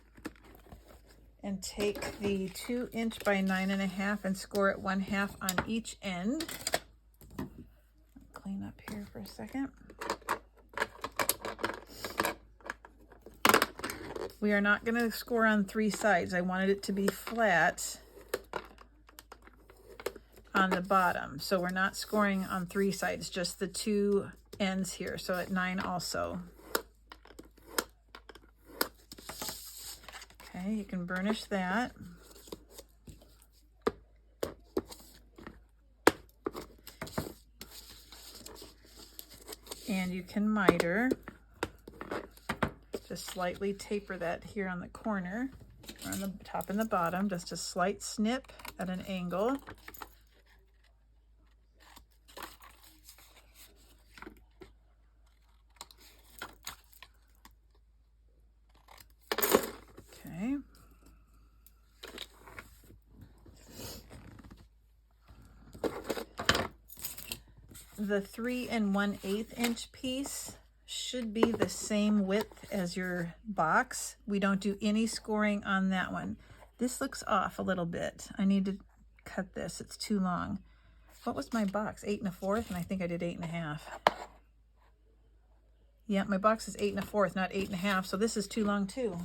and take the 2 inch by 9.5 and score it 1/2 on each end. Clean up here for a second. We are not going to score on 3 sides. I wanted it to be flat on the bottom. So we're not scoring on 3 sides, just the 2 ends here. So at 9 also. Okay, you can burnish that. And you can miter. Just slightly taper that here on the corner, or on the top and the bottom, just a slight snip at an angle. Okay. The 3 1/8 inch piece should be the same width as your box. We don't do any scoring on that one. This looks off a little bit. I need to cut this. It's too long. What was my box? 8 1/4, and I think I did 8 1/2. Yeah, my box is 8 1/4, not 8 1/2, so this is too long too.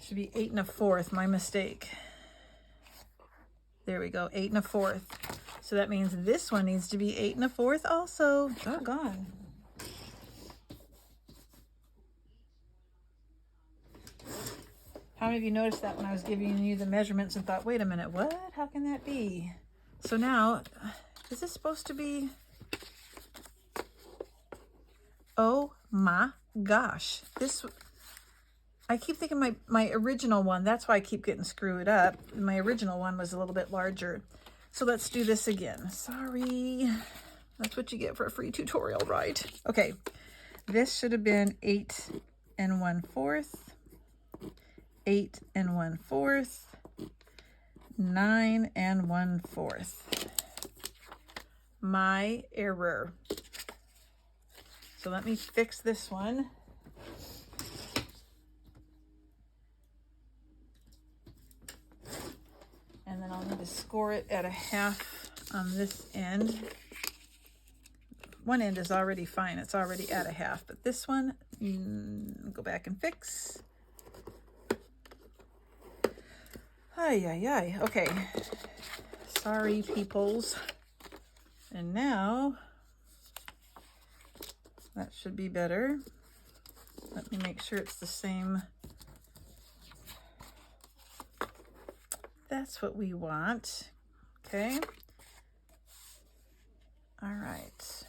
Should be 8 1/4, my mistake. There we go, 8 1/4. So that means this one needs to be 8 1/4 also. Doggone. How many of you noticed that when I was giving you the measurements and thought, wait a minute, what? How can that be? So now, is this supposed to be? Oh my gosh. I keep thinking my original one, that's why I keep getting screwed up. My original one was a little bit larger. So let's do this again. Sorry. That's what you get for a free tutorial, right? Okay. This should have been 8 1/4, 8 1/4, 9 1/4. My error. So let me fix this one. And then I'll need to score it at a 1/2 on this end. One end is already fine. It's already at a 1/2. But this one, go back and fix. Ay, ay, ay. Okay. Sorry, peoples. And now, that should be better. Let me make sure it's the same. That's what we want. Okay. All right.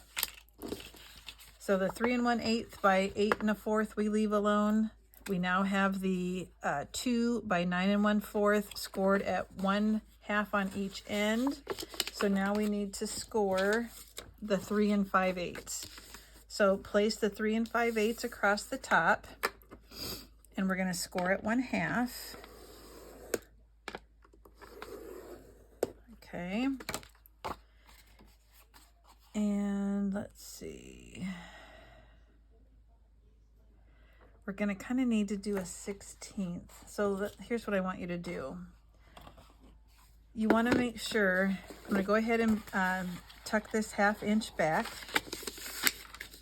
So the 3 1/8 by 8 1/4 we leave alone. We now have the 2 by 9 1/4 scored at 1/2 on each end. So now we need to score the 3 5/8. So place the 3 5/8 across the top, and we're going to score at 1/2. Okay. And let's see. We're going to kind of need to do a 1/16. So here's what I want you to do. You want to make sure, I'm going to go ahead and tuck this 1/2 inch back.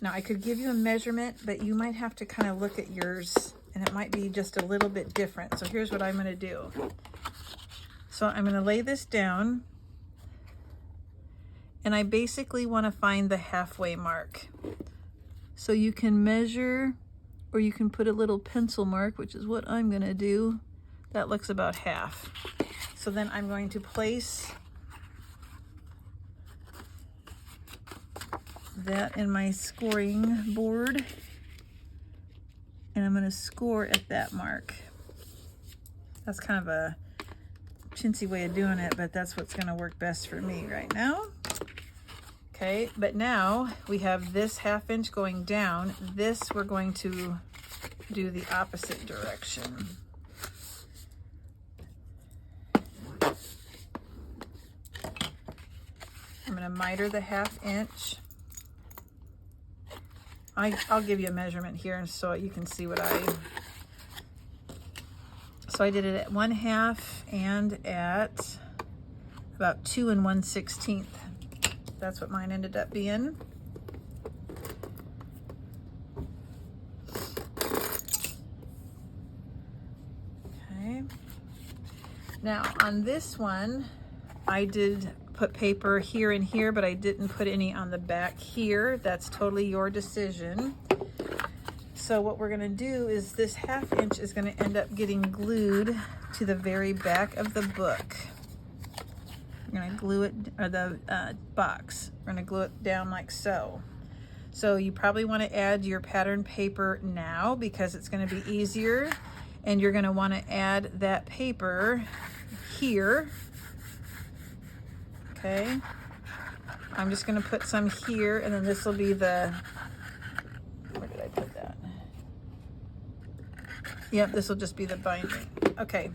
Now I could give you a measurement, but you might have to kind of look at yours, and it might be just a little bit different. So here's what I'm going to do. So I'm going to lay this down, and I basically want to find the halfway mark. So you can measure, or you can put a little pencil mark, which is what I'm going to do. That looks about 1/2. So then I'm going to place that in my scoring board, and I'm going to score at that mark. That's kind of a chintzy way of doing it, but that's what's going to work best for me right now. Okay, but now we have this 1/2 inch going down. This we're going to do the opposite direction. I'm going to miter the 1/2 inch. I'll give you a measurement here so you can see what So I did it at 1/2 and at about 2 1/16. That's what mine ended up being. Now on this one, I did put paper here and here, but I didn't put any on the back here. That's totally your decision. So what we're gonna do is this 1/2 inch is gonna end up getting glued to the very back of the book. We're gonna glue it, or the box. We're gonna glue it down like so. So you probably wanna add your pattern paper now because it's gonna be easier, and you're gonna wanna add that paper here. Okay, I'm just gonna put some here, and then this will be the, where did I put that? Yep, this will just be the binding. Okay,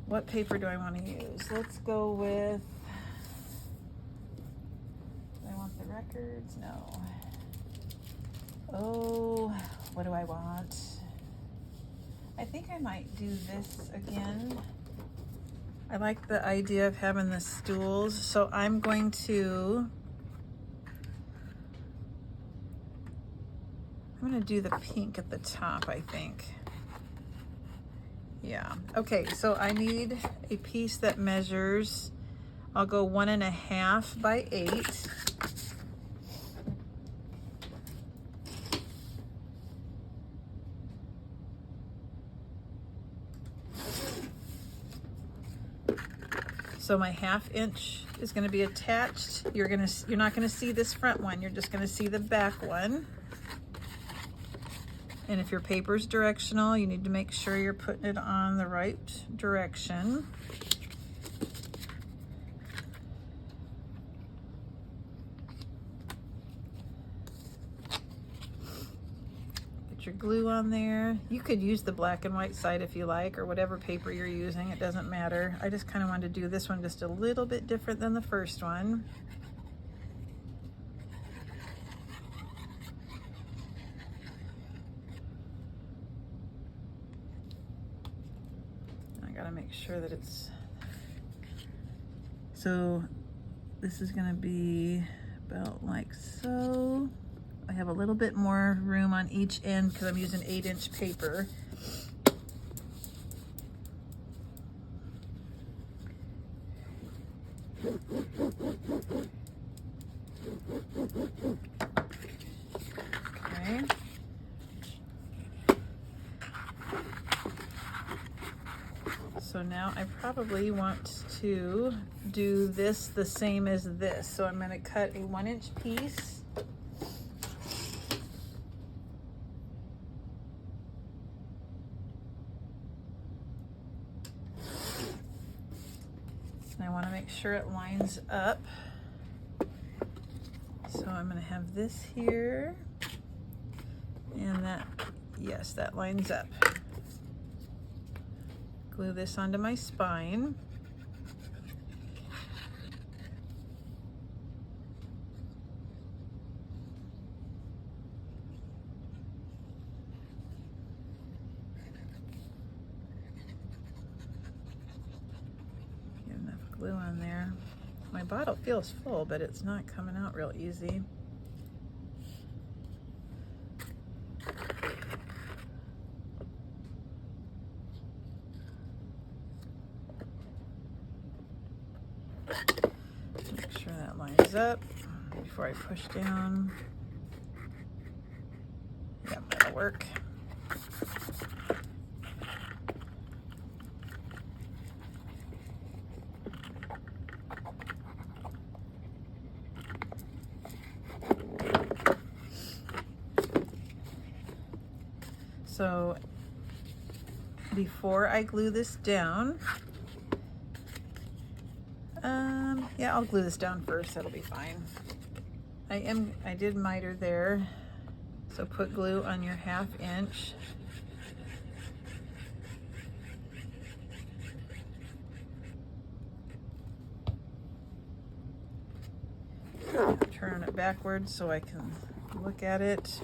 what paper do I want to use? Let's go with, do I want the records? No. Oh, what do I want? I think I might do this again. I like the idea of having the stools, so I'm going to do the pink at the top, I think. Yeah, okay, so I need a piece that measures, I'll go 1.5 by 8. So my 1/2 inch is going to be attached. You're not going to see this front one. You're just going to see the back one. And if your paper's directional, you need to make sure you're putting it on the right direction. Get your glue on there. You could use the black and white side if you like, or whatever paper you're using, it doesn't matter. I just kind of wanted to do this one just a little bit different than the first one. I gotta make sure that it's, so this is gonna be about like so. I have a little bit more room on each end because I'm using 8-inch paper. Okay. So now I probably want to do this the same as this. So I'm going to cut a 1-inch piece. And I want to make sure it lines up. So I'm going to have this here. And that, yes, that lines up. Glue this onto my spine. Get enough glue on there. My bottle feels full, but it's not coming out real easy. Make sure that lines up before I push down. Yep, that'll work. So before I glue this down, yeah, I'll glue this down first, that'll be fine. I did miter there, so put glue on your 1/2 inch. Turn it backwards so I can look at it.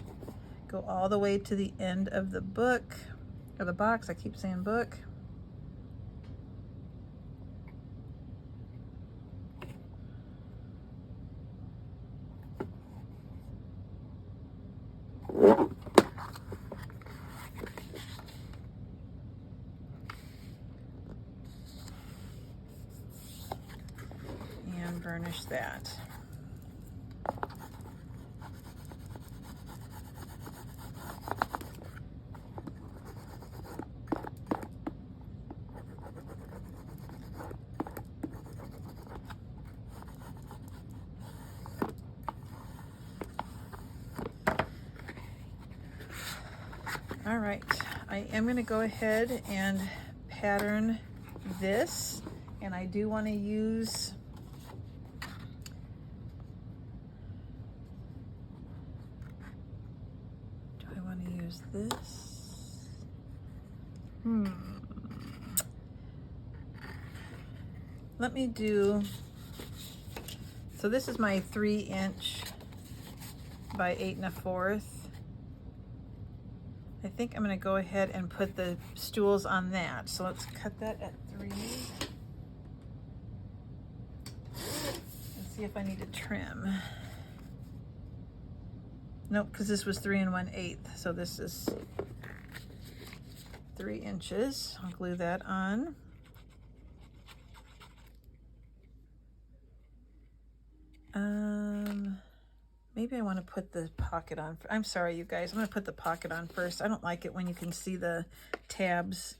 Go all the way to the end of the book, or the box, I keep saying book. burnish that. All right, I am going to go ahead and pattern this, and I do want to use this. Let me do, so this is my 3" by 8 1/4. I think I'm going to go ahead and put the stools on that. So let's cut that at 3. Let's see if I need to trim. Nope, because this was 3 1/8. So this is 3 inches. I'll glue that on. Maybe I want to put the pocket on. I'm sorry, you guys. I'm going to put the pocket on first. I don't like it when you can see the tabs.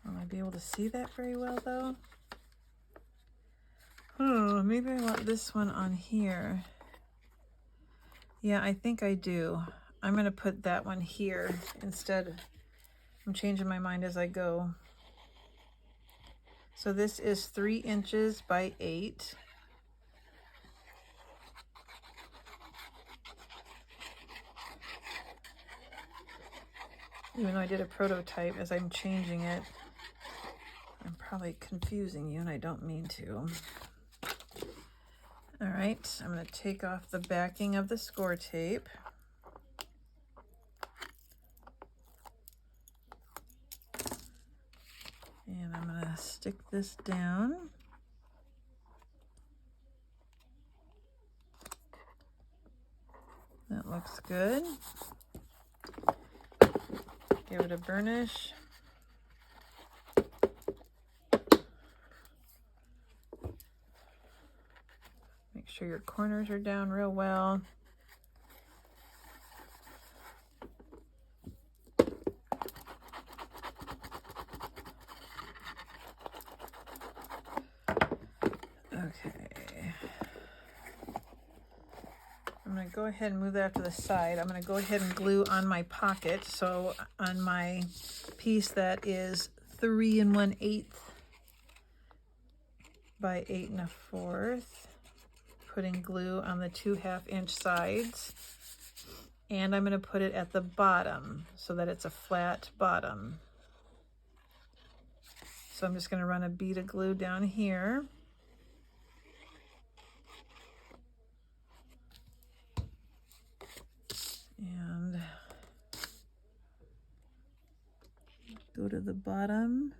Will I be able to see that very well, though? Oh, maybe I want this one on here. Yeah, I think I do. I'm going to put that one here instead. I'm changing my mind as I go. So this is 3 inches by 8. Even though I did a prototype, as I'm changing it, I'm probably confusing you, and I don't mean to. All right, I'm going to take off the backing of the score tape. And I'm going to stick this down. That looks good. Give it a burnish. Make sure your corners are down real well. Okay. I'm going to go ahead and move that to the side. I'm going to go ahead and glue on my pocket. So on my piece that is 3 1/8 by 8 1/4, putting glue on the 2 1/2" sides. And I'm going to put it at the bottom so that it's a flat bottom. So I'm just going to run a bead of glue down here. And go to the bottom.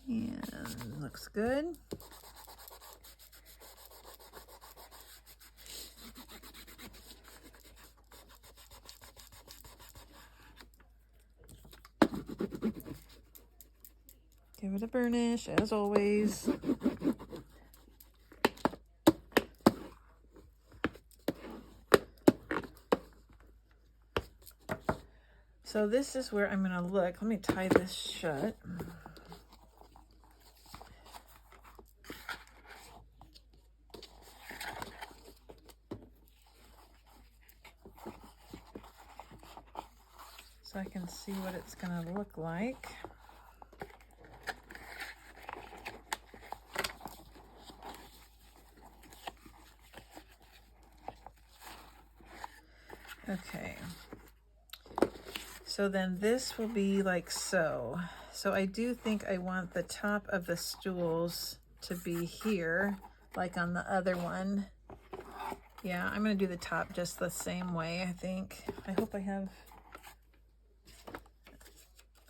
And looks good. Give it a burnish, as always. So this is where I'm going to look. Let me tie this shut. So I can see what it's going to look like. Okay. So then this will be like so. So I do think I want the top of the stools to be here, like on the other one. Yeah, I'm going to do the top just the same way, I think. I hope I have...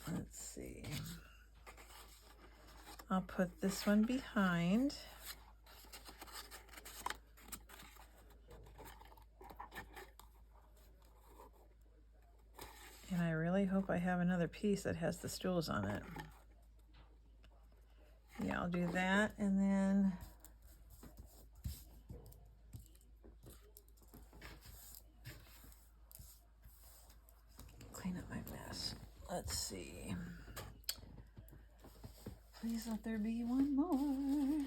Let's see. I'll put this one behind. hope I have another piece that has the stools on it. Yeah, I'll do that, and then clean up my mess. Let's see. Please let there be one more.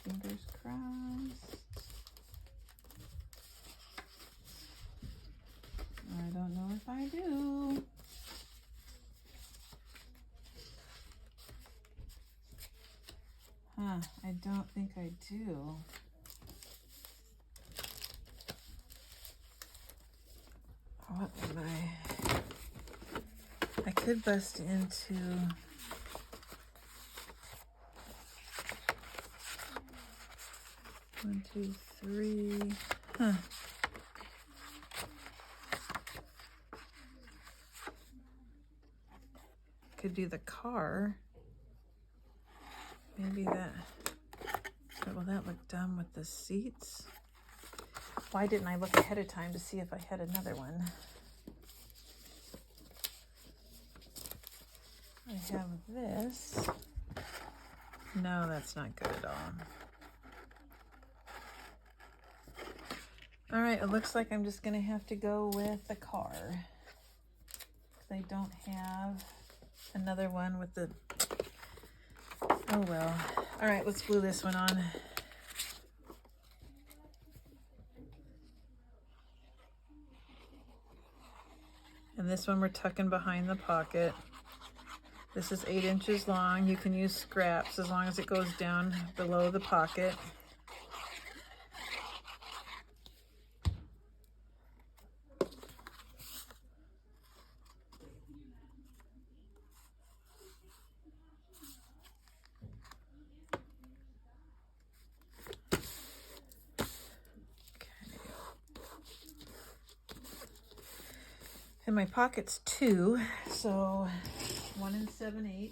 Fingers crossed. I don't know if I do. Huh, I don't think I do. What am I could bust into 1, 2, 3. Huh. Could do the car. Maybe that, but will that look dumb with the seats? Why didn't I look ahead of time to see if I had another one? I have this. No, that's not good at all. All right, it looks like I'm just gonna have to go with the car. I don't have another one with the, oh well. All right, let's glue this one on. And this one we're tucking behind the pocket. This is 8 inches long. You can use scraps as long as it goes down below the pocket. And my pocket's 2, so 1 7/8.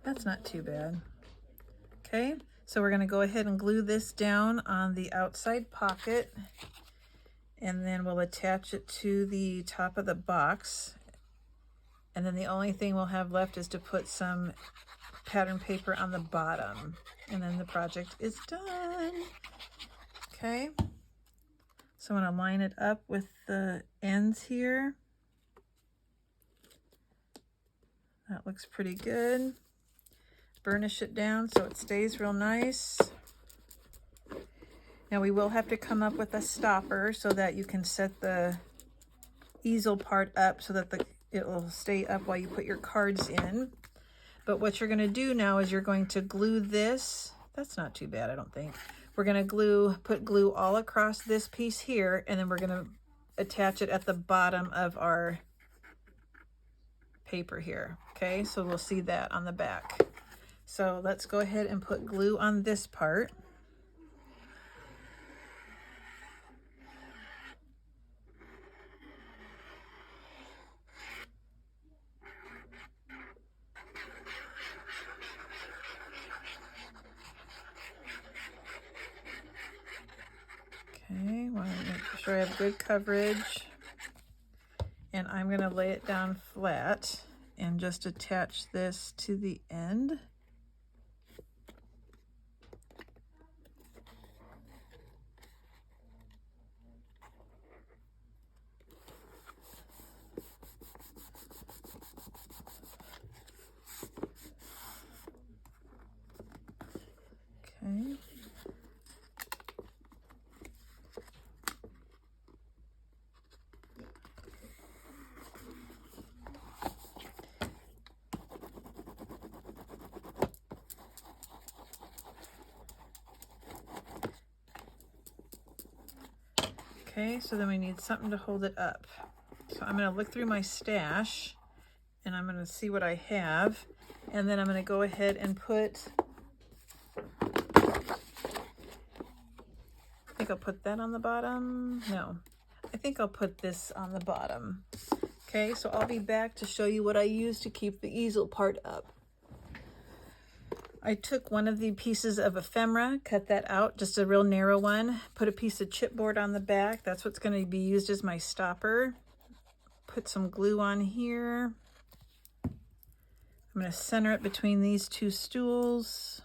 That's not too bad. Okay, so we're gonna go ahead and glue this down on the outside pocket, and then we'll attach it to the top of the box. And then the only thing we'll have left is to put some pattern paper on the bottom. And then the project is done. Okay. So I'm going to line it up with the ends here. That looks pretty good. Burnish it down so it stays real nice. Now we will have to come up with a stopper so that you can set the easel part up so that it will stay up while you put your cards in. But what you're going to do now is you're going to glue this. That's not too bad, I don't think. We're going to put glue all across this piece here, and then we're going to attach it at the bottom of our paper here. Okay, so we'll see that on the back. So let's go ahead and put glue on this part. Okay, want to make sure I have good coverage. And I'm going to lay it down flat and just attach this to the end. Okay. Okay, so then we need something to hold it up. So I'm going to look through my stash and I'm going to see what I have. And then I'm going to go ahead and put, I think I'll put that on the bottom. No, I think I'll put this on the bottom. Okay, so I'll be back to show you what I use to keep the easel part up. I took one of the pieces of ephemera, cut that out, just a real narrow one, put a piece of chipboard on the back. That's what's going to be used as my stopper. Put some glue on here. I'm going to center it between these two stools.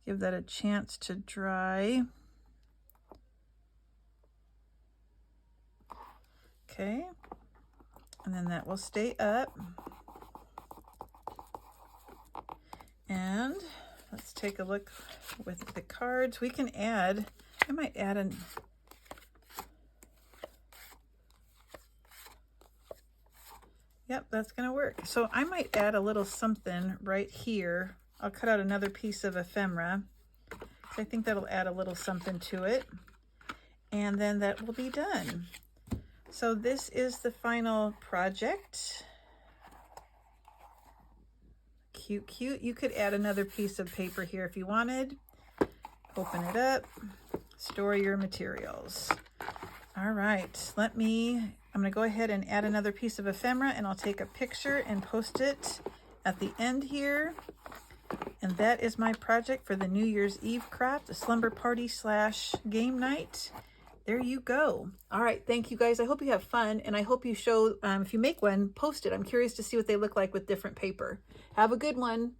Give that a chance to dry. Okay, and then that will stay up. And let's take a look with the cards. We can add, I might add an, yep, that's gonna work. So I might add a little something right here. I'll cut out another piece of ephemera. I think that'll add a little something to it. And then that will be done. So this is the final project. Cute, cute. You could add another piece of paper here if you wanted. Open it up, store your materials. All right, I'm gonna go ahead and add another piece of ephemera, and I'll take a picture and post it at the end here. And that is my project for the New Year's Eve craft, a slumber party / game night. There you go. All right, thank you guys. I hope you have fun, and I hope you show, if you make one, post it. I'm curious to see what they look like with different paper. Have a good one.